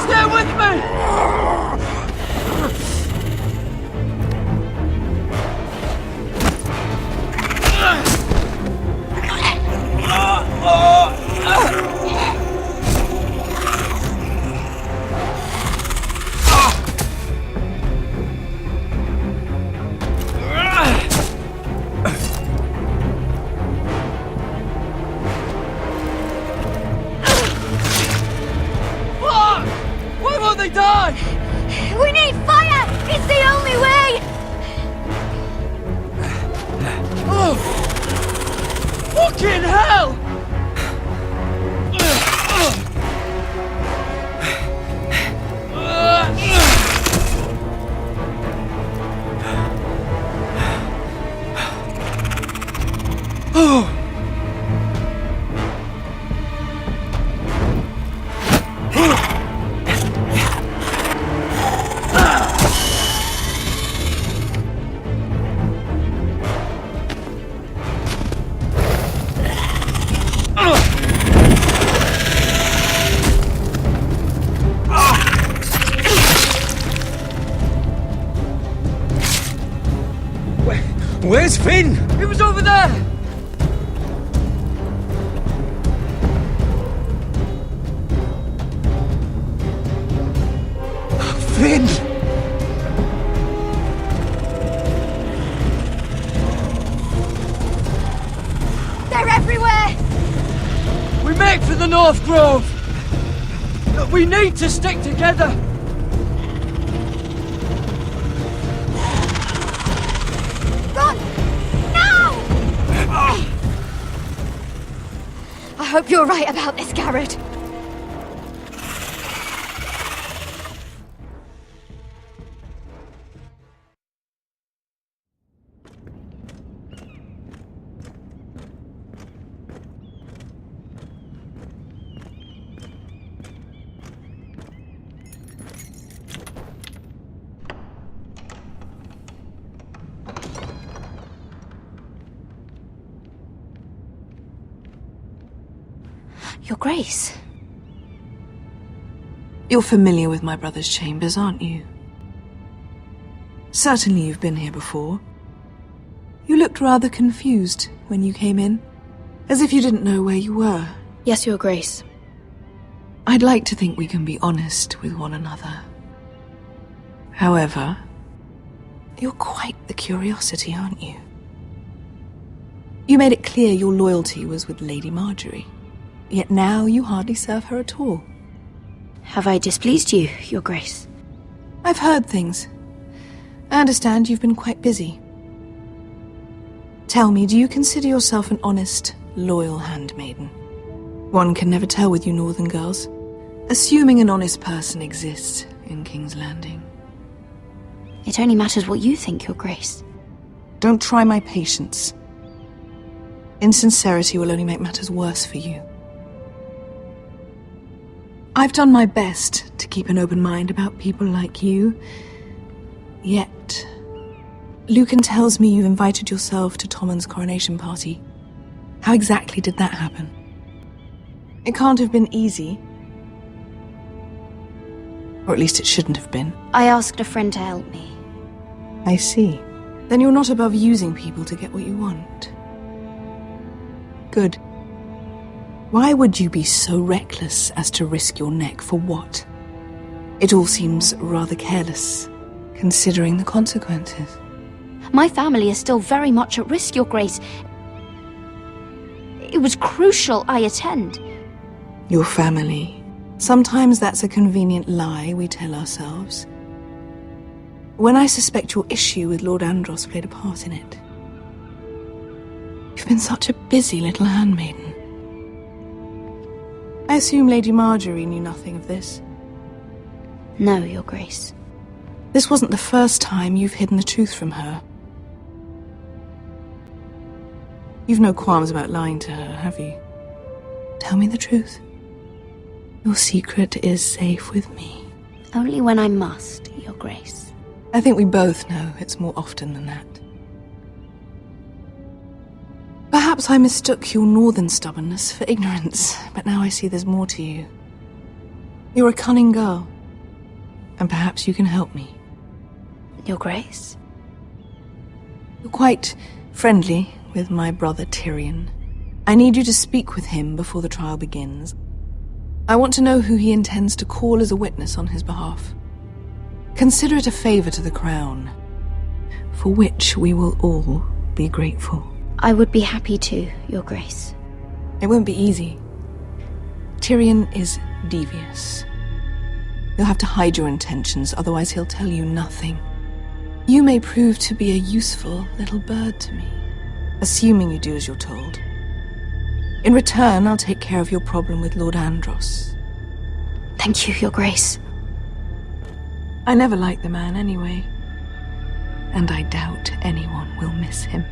Stay with me! Why won't they die? We need fire! It's the only way! Oh! Fucking hell! Oh! Where's Finn? He was over there! Finn! They're everywhere! We make for the North Grove! We need to stick together! Run! Now! I hope you're right about this, Garrett. Your Grace. You're familiar with my brother's chambers, aren't you? Certainly you've been here before. You looked rather confused when you came in, as if you didn't know where you were. Yes, Your Grace. I'd like to think we can be honest with one another. However, you're quite the curiosity, aren't you? You made it clear your loyalty was with Lady Marjorie, yet now you hardly serve her at all. Have I displeased you, Your Grace? I've heard things. I understand you've been quite busy. Tell me, do you consider yourself an honest, loyal handmaiden? One can never tell with you northern girls. Assuming an honest person exists in King's Landing. It only matters what you think, Your Grace. Don't try my patience. Insincerity will only make matters worse for you. I've done my best to keep an open mind about people like you. Yet, Lucan tells me you invited yourself to Tommen's coronation party. How exactly did that happen? It can't have been easy. Or at least it shouldn't have been. I asked a friend to help me. I see. Then you're not above using people to get what you want. Good. Why would you be so reckless as to risk your neck for what? It all seems rather careless, considering the consequences. My family is still very much at risk, Your Grace. It was crucial I attend. Your family. Sometimes that's a convenient lie we tell ourselves. When I suspect your issue with Lord Andros played a part in it. You've been such a busy little handmaiden. I assume Lady Marjorie knew nothing of this. No, Your Grace. This wasn't the first time you've hidden the truth from her. You've no qualms about lying to her, have you? Tell me the truth. Your secret is safe with me. Only when I must, Your Grace. I think we both know it's more often than that. Perhaps I mistook your northern stubbornness for ignorance, but now I see there's more to you. You're a cunning girl, and perhaps you can help me. Your Grace? You're quite friendly with my brother Tyrion. I need you to speak with him before the trial begins. I want to know who he intends to call as a witness on his behalf. Consider it a favor to the crown, for which we will all be grateful. I would be happy to, Your Grace. It won't be easy. Tyrion is devious. You'll have to hide your intentions, otherwise he'll tell you nothing. You may prove to be a useful little bird to me, assuming you do as you're told. In return, I'll take care of your problem with Lord Andros. Thank you, Your Grace. I never liked the man anyway, and I doubt anyone will miss him.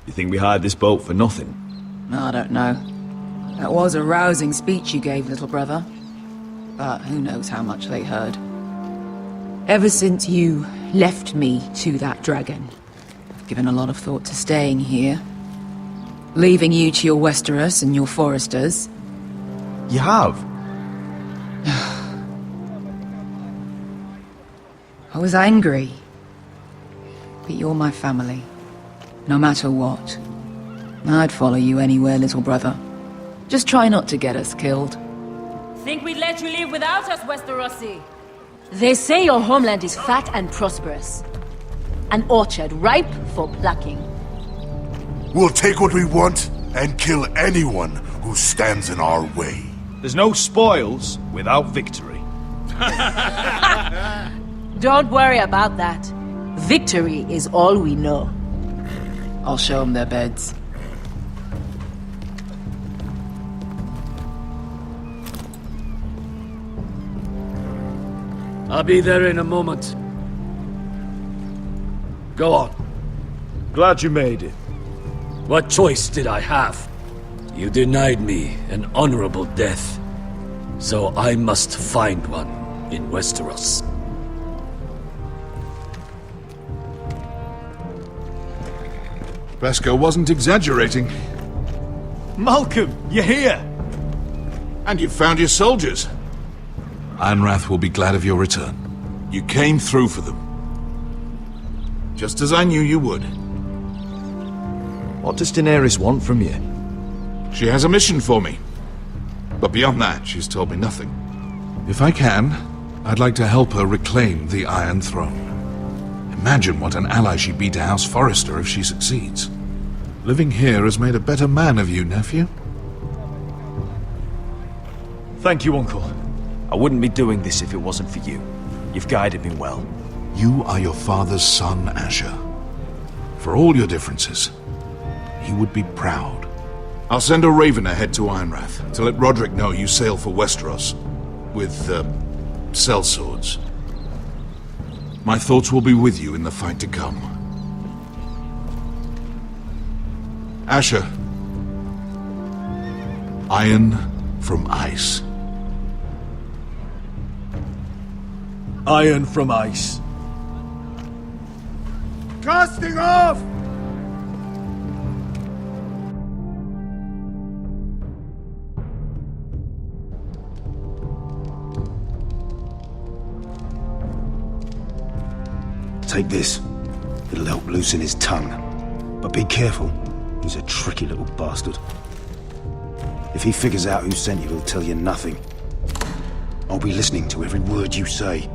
You think we hired this boat for nothing? I don't know. That was a rousing speech you gave, little brother. But who knows how much they heard. Ever since you left me to that dragon, I've given a lot of thought to staying here. Leaving you to your Westeros and your Foresters. You have? I was angry. But you're my family. No matter what. I'd follow you anywhere, little brother. Just try not to get us killed. Think we'd let you leave without us, Westerosi? They say your homeland is fat and prosperous. An orchard ripe for plucking. We'll take what we want and kill anyone who stands in our way. There's no spoils without victory. Don't worry about that. Victory is all we know. I'll show them their beds. I'll be there in a moment. Go on. Glad you made it. What choice did I have? You denied me an honorable death, so I must find one in Westeros. Beskar wasn't exaggerating. Malcolm, you're here! And you've found your soldiers. Ironrath will be glad of your return. You came through for them. Just as I knew you would. What does Daenerys want from you? She has a mission for me. But beyond that, she's told me nothing. If I can, I'd like to help her reclaim the Iron Throne. Imagine what an ally she'd be to House Forrester if she succeeds. Living here has made a better man of you, nephew. Thank you, Uncle. I wouldn't be doing this if it wasn't for you. You've guided me well. You are your father's son, Asher. For all your differences, he would be proud. I'll send a raven ahead to Ironrath to let Roderick know you sail for Westeros with, sellswords. My thoughts will be with you in the fight to come. Asher. Iron from ice. Iron from ice. Casting off! Take this. It'll help loosen his tongue. But be careful. He's a tricky little bastard. If he figures out who sent you, he'll tell you nothing. I'll be listening to every word you say.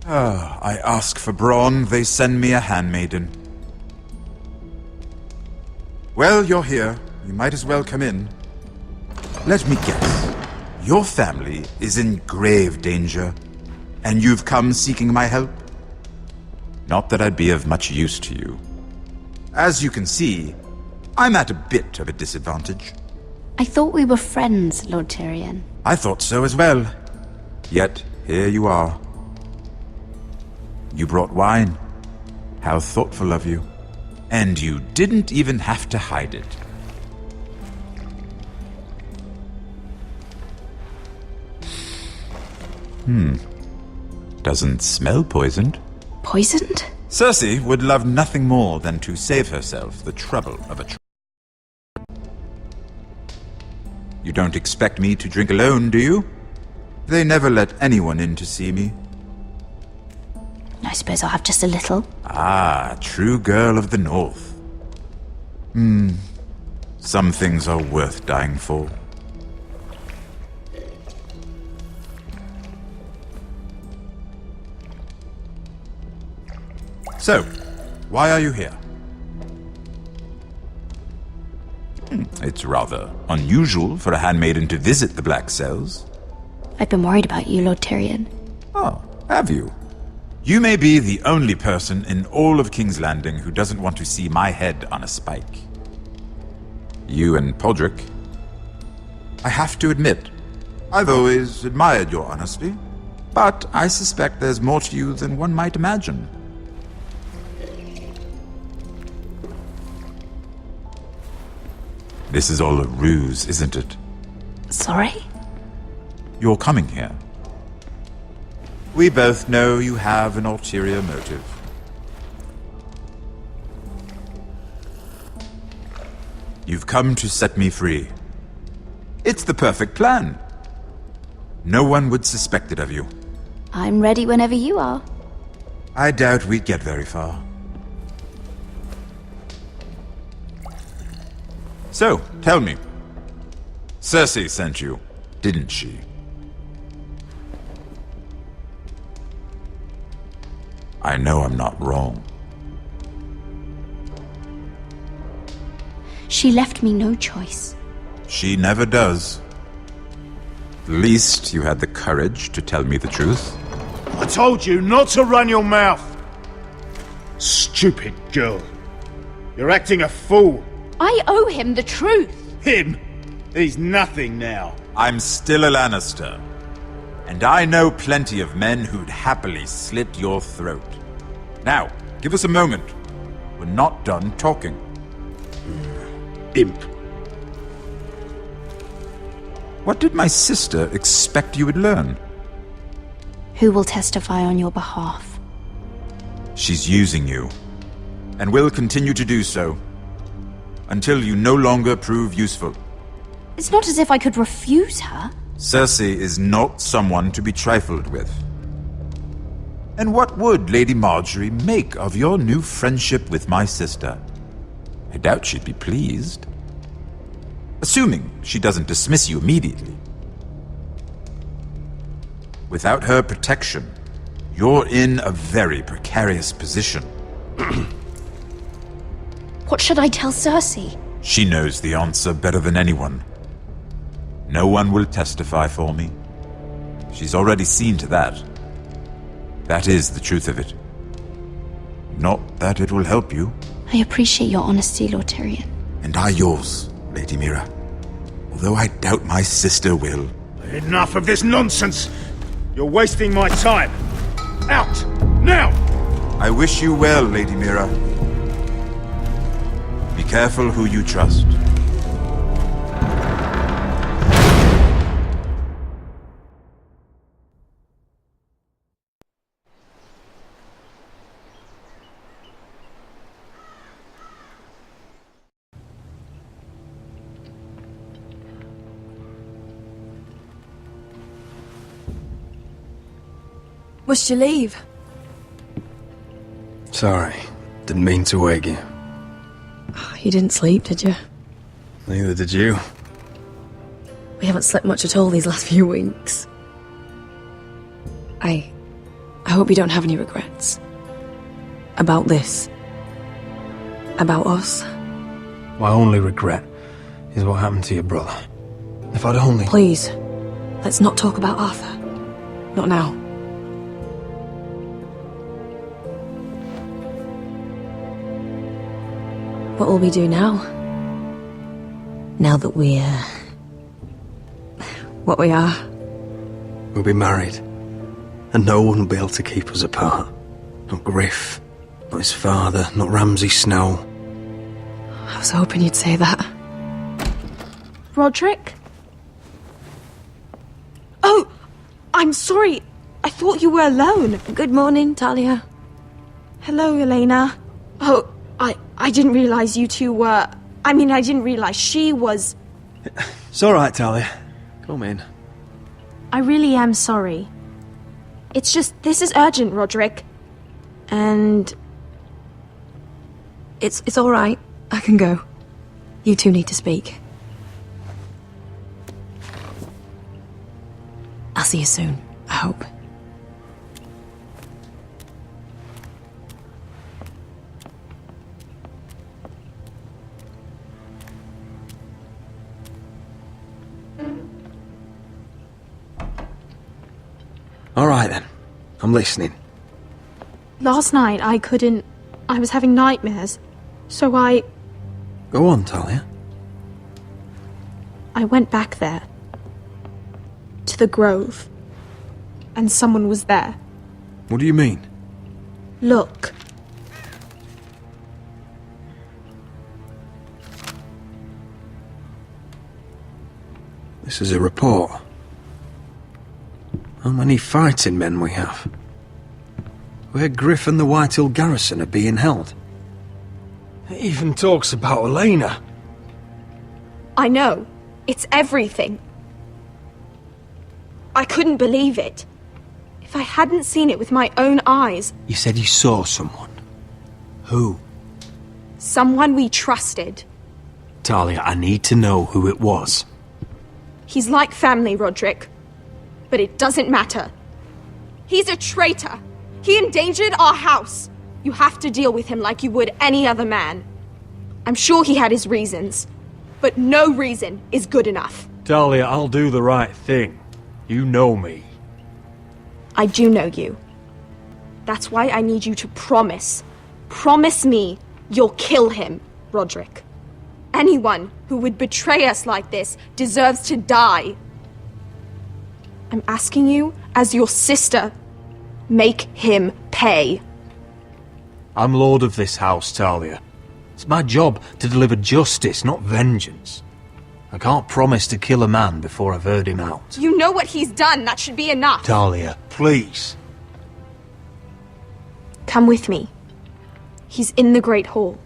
I ask for brawn, they send me a handmaiden. Well, you're here. You might as well come in. Let me guess. Your family is in grave danger, and you've come seeking my help? Not that I'd be of much use to you. As you can see, I'm at a bit of a disadvantage. I thought we were friends, Lord Tyrion. I thought so as well. Yet, here you are. You brought wine. How thoughtful of you. And you didn't even have to hide it. Doesn't smell poisoned. Poisoned? Cersei would love nothing more than to save herself the trouble of a You don't expect me to drink alone, do you? They never let anyone in to see me. I suppose I'll have just a little. Ah, true girl of the North. Some things are worth dying for. So, why are you here? It's rather unusual for a handmaiden to visit the Black Cells. I've been worried about you, Lord Tyrion. Oh, have you? You may be the only person in all of King's Landing who doesn't want to see my head on a spike. You and Podrick. I have to admit, I've always admired your honesty, but I suspect there's more to you than one might imagine. This is all a ruse, isn't it? Sorry? You're coming here. We both know you have an ulterior motive. You've come to set me free. It's the perfect plan. No one would suspect it of you. I'm ready whenever you are. I doubt we'd get very far. So, tell me. Cersei sent you, didn't she? I know I'm not wrong. She left me no choice. She never does. At least you had the courage to tell me the truth. I told you not to run your mouth! Stupid girl. You're acting a fool. I owe him the truth. Him? He's nothing now. I'm still a Lannister. And I know plenty of men who'd happily slit your throat. Now, give us a moment. We're not done talking. Imp. What did my sister expect you would learn? Who will testify on your behalf? She's using you. and will continue to do so until you no longer prove useful. It's not as if I could refuse her. Cersei is not someone to be trifled with. And what would Lady Marjorie make of your new friendship with my sister? I doubt she'd be pleased. Assuming she doesn't dismiss you immediately. Without her protection, you're in a very precarious position. What should I tell Cersei? She knows the answer better than anyone. No one will testify for me. She's already seen to that. That is the truth of it. Not that it will help you. I appreciate your honesty, Lord Tyrion. And I yours, Lady Mira. Although I doubt my sister will. Enough of this nonsense! You're wasting my time! Out! Now! I wish you well, Lady Mira. Be careful who you trust. Must you leave? Sorry, didn't mean to wake you. You didn't sleep, did you? Neither did you. We haven't slept much at all these last few weeks. I hope you don't have any regrets. About this. About us. My only regret is what happened to your brother. If I'd only... Please, let's not talk about Arthur. Not now. What will we do now? Now that we're... what we are? We'll be married. And no one will be able to keep us apart. Not Griff, not his father, not Ramsay Snow. I was hoping you'd say that. Roderick? Oh! I'm sorry. I thought you were alone. Good morning, Talia. Hello, Elena. Oh, I didn't realize you two were... I didn't realize she was... It's alright, Talia. Come in. I really am sorry. It's just, this is urgent, Roderick. And... It's alright. I can go. You two need to speak. I'll see you soon, I hope. Alright then. I'm listening. Last night, I was having nightmares. So I Go on, Talia. went back there. To the grove. And someone was there. What do you mean? Look. This is a report. How many fighting men we have? Where Griff and the Whitehill garrison are being held. It even talks about Elena. I know. It's everything. I couldn't believe it. If I hadn't seen it with my own eyes. You said you saw someone. Who? Someone we trusted. Talia, I need to know who it was. He's like family, Roderick. But it doesn't matter. He's a traitor. He endangered our house. You have to deal with him like you would any other man. I'm sure he had his reasons. But no reason is good enough. Talia, I'll do the right thing. You know me. I do know you. That's why I need you to promise. Promise me you'll kill him, Roderick. Anyone who would betray us like this deserves to die. I'm asking you, as your sister, make him pay. I'm lord of this house, Talia. It's my job to deliver justice, not vengeance. I can't promise to kill a man before I've heard him out. You know what he's done. That should be enough. Talia, please. Come with me. He's in the Great Hall.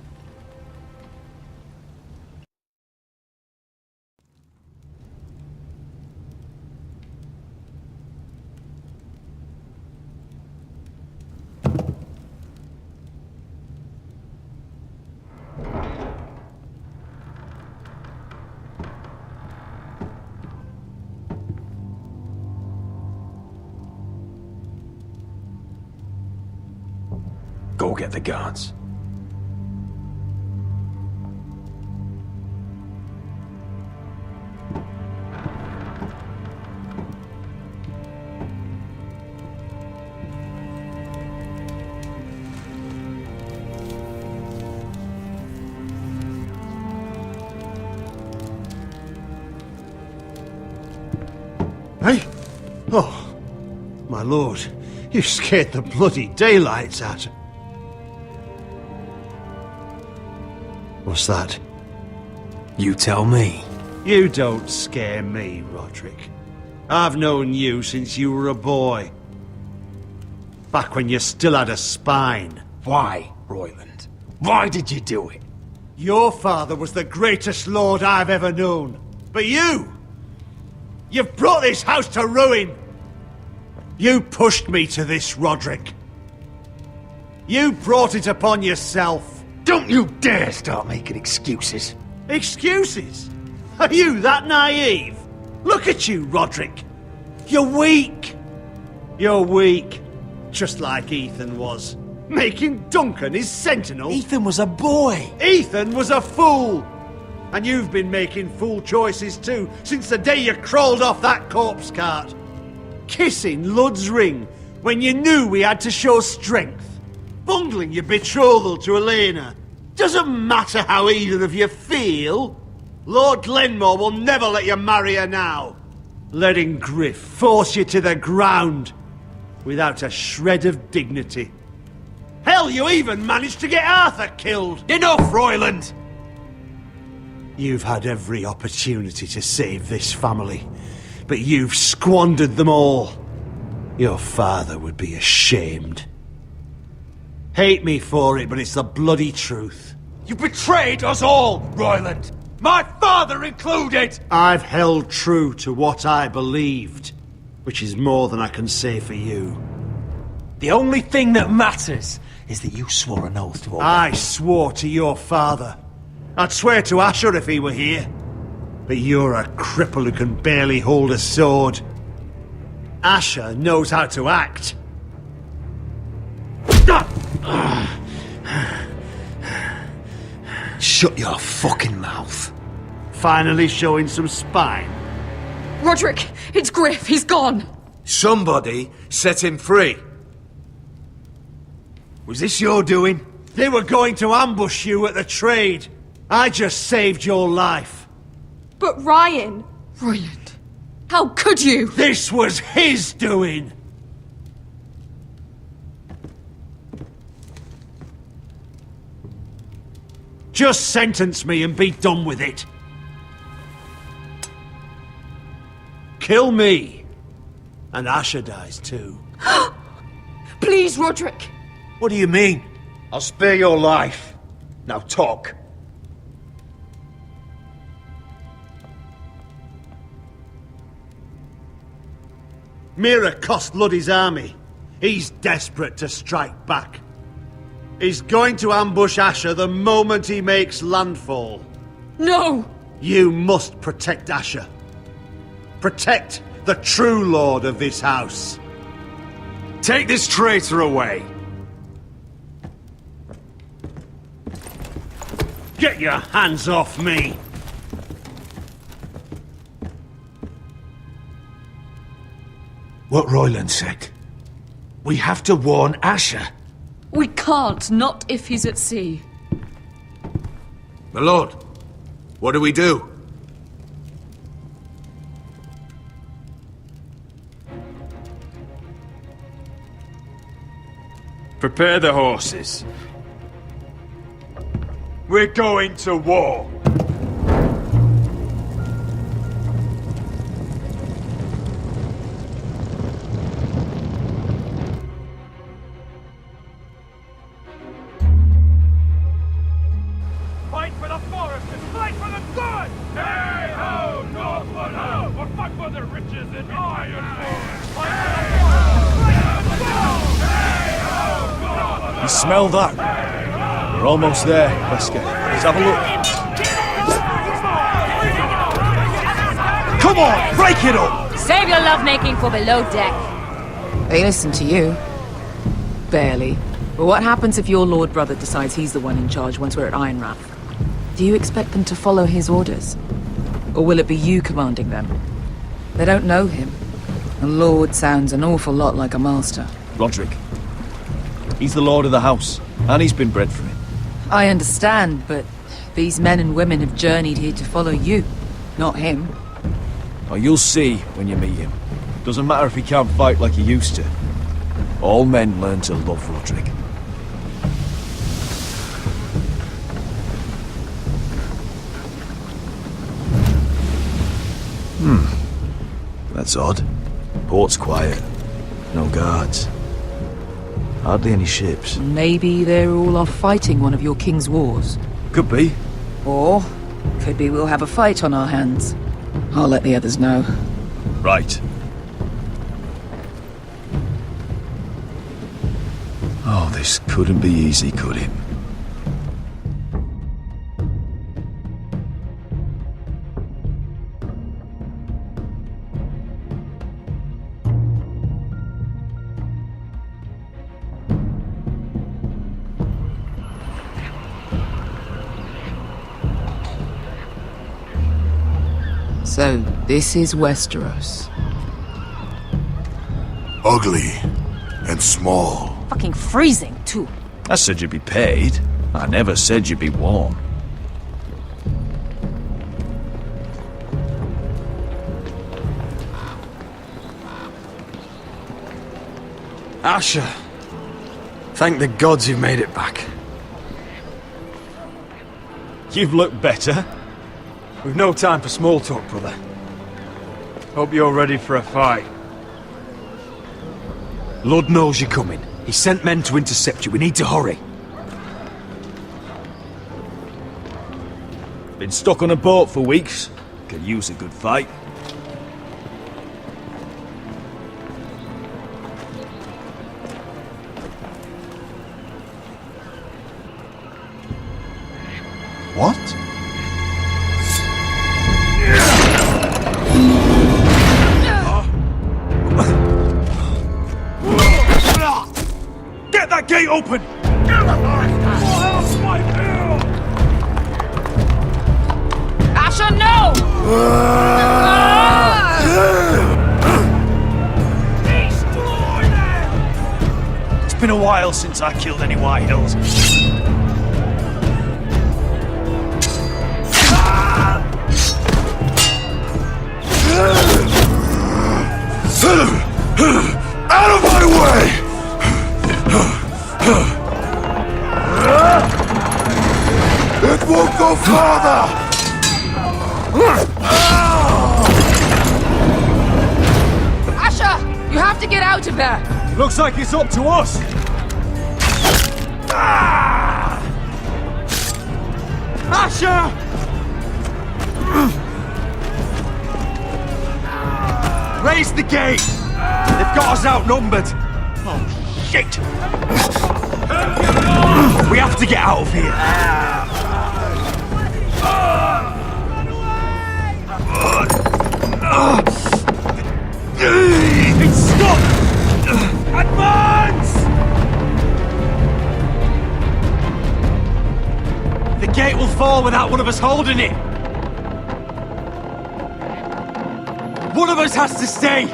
Go get the guards. Hey? Oh, my lord, you scared the bloody daylights out of... What's that? You tell me. You don't scare me, Roderick. I've known you since you were a boy. Back when you still had a spine. Why, Royland? Why did you do it? Your father was the greatest lord I've ever known. But you! You've brought this house to ruin! You pushed me to this, Roderick. You brought it upon yourself. Don't you dare start making excuses. Excuses? Are you that naive? Look at you, Roderick. You're weak. You're weak. Just like Ethan was. Making Duncan his sentinel. Ethan was a boy. Ethan was a fool. And you've been making fool choices too, since the day you crawled off that corpse cart. Kissing Lud's ring when you knew we had to show strength. Bungling your betrothal to Elena. Doesn't matter how either of you feel. Lord Glenmore will never let you marry her now. Letting Griff force you to the ground without a shred of dignity. Hell, you even managed to get Arthur killed. Enough, Royland! You've had every opportunity to save this family, but you've squandered them all. Your father would be ashamed. Hate me for it, but it's the bloody truth. You betrayed us all, Royland! My father included! I've held true to what I believed, which is more than I can say for you. The only thing that matters is that you swore an oath to obey. I swore to your father. I'd swear to Asher if he were here. But you're a cripple who can barely hold a sword. Asher knows how to act. Shut your fucking mouth. Finally showing some spine. Roderick, it's Griff. He's gone. Somebody set him free. Was this your doing? They were going to ambush you at the trade. I just saved your life. But Ryan... Royland, how could you? This was his doing. Just sentence me and be done with it. Kill me. And Asher dies too. Please, Roderick. What do you mean? I'll spare your life. Now talk. Mira cost Luddy's army. He's desperate to strike back. He's going to ambush Asher the moment he makes landfall. No! You must protect Asher. Protect the true lord of this house. Take this traitor away. Get your hands off me! What Royland said. We have to warn Asher. We can't, not if he's at sea. My lord, what do we do? Prepare the horses. We're going to war. You smell that? We're almost there, Wesker. Let's have a look. Come on, break it up! Save your lovemaking for below deck. They listen to you. Barely. But what happens if your Lord Brother decides he's the one in charge once we're at Ironrath? Do you expect them to follow his orders? Or will it be you commanding them? They don't know him. A lord sounds an awful lot like a master. Roderick. He's the lord of the house, and he's been bred for it. I understand, but these men and women have journeyed here to follow you, not him. Oh, you'll see when you meet him. Doesn't matter if he can't fight like he used to. All men learn to love Roderick. That's odd. Port's quiet. No guards. Hardly any ships. Maybe they're all off fighting one of your king's wars. Could be. Or could be we'll have a fight on our hands. I'll let the others know. Right. Oh, this couldn't be easy, could it? So, this is Westeros. Ugly and small. Fucking freezing, too. I said you'd be paid. I never said you'd be warm. Asher. Thank the gods you've made it back. You've looked better. We've no time for small talk, brother. Hope you're ready for a fight. Lord knows you're coming. He sent men to intercept you. We need to hurry. Been stuck on a boat for weeks. Could use a good fight. What? Get that gate open! Asher, no! It's been a while since I killed any White Hills. Out of my way! It won't go farther! Asher! You have to get out of there! Looks like it's up to us! Asher! Raise the gate! They've got us outnumbered! Oh, shit! We have to get out of here! It's stuck! Advance! The gate will fall without one of us holding it! One of us has to stay!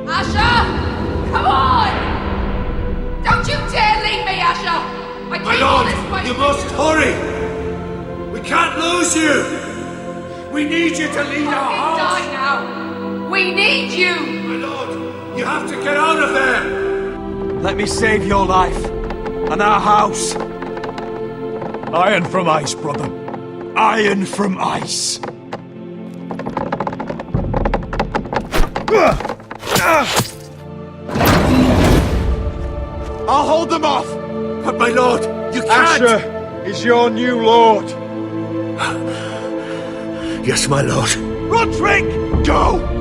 Asher! Come on! Don't you dare leave me, Asher! I My lord, you must hurry! We can't lose you! We need you to lead our house! Die now! We need you! My lord, you have to get out of there! Let me save your life and our house. Iron from ice, brother. Iron from ice. I'll hold them off! But my lord, you can't! Asher is your new lord! Yes, my lord. Roderick! Go!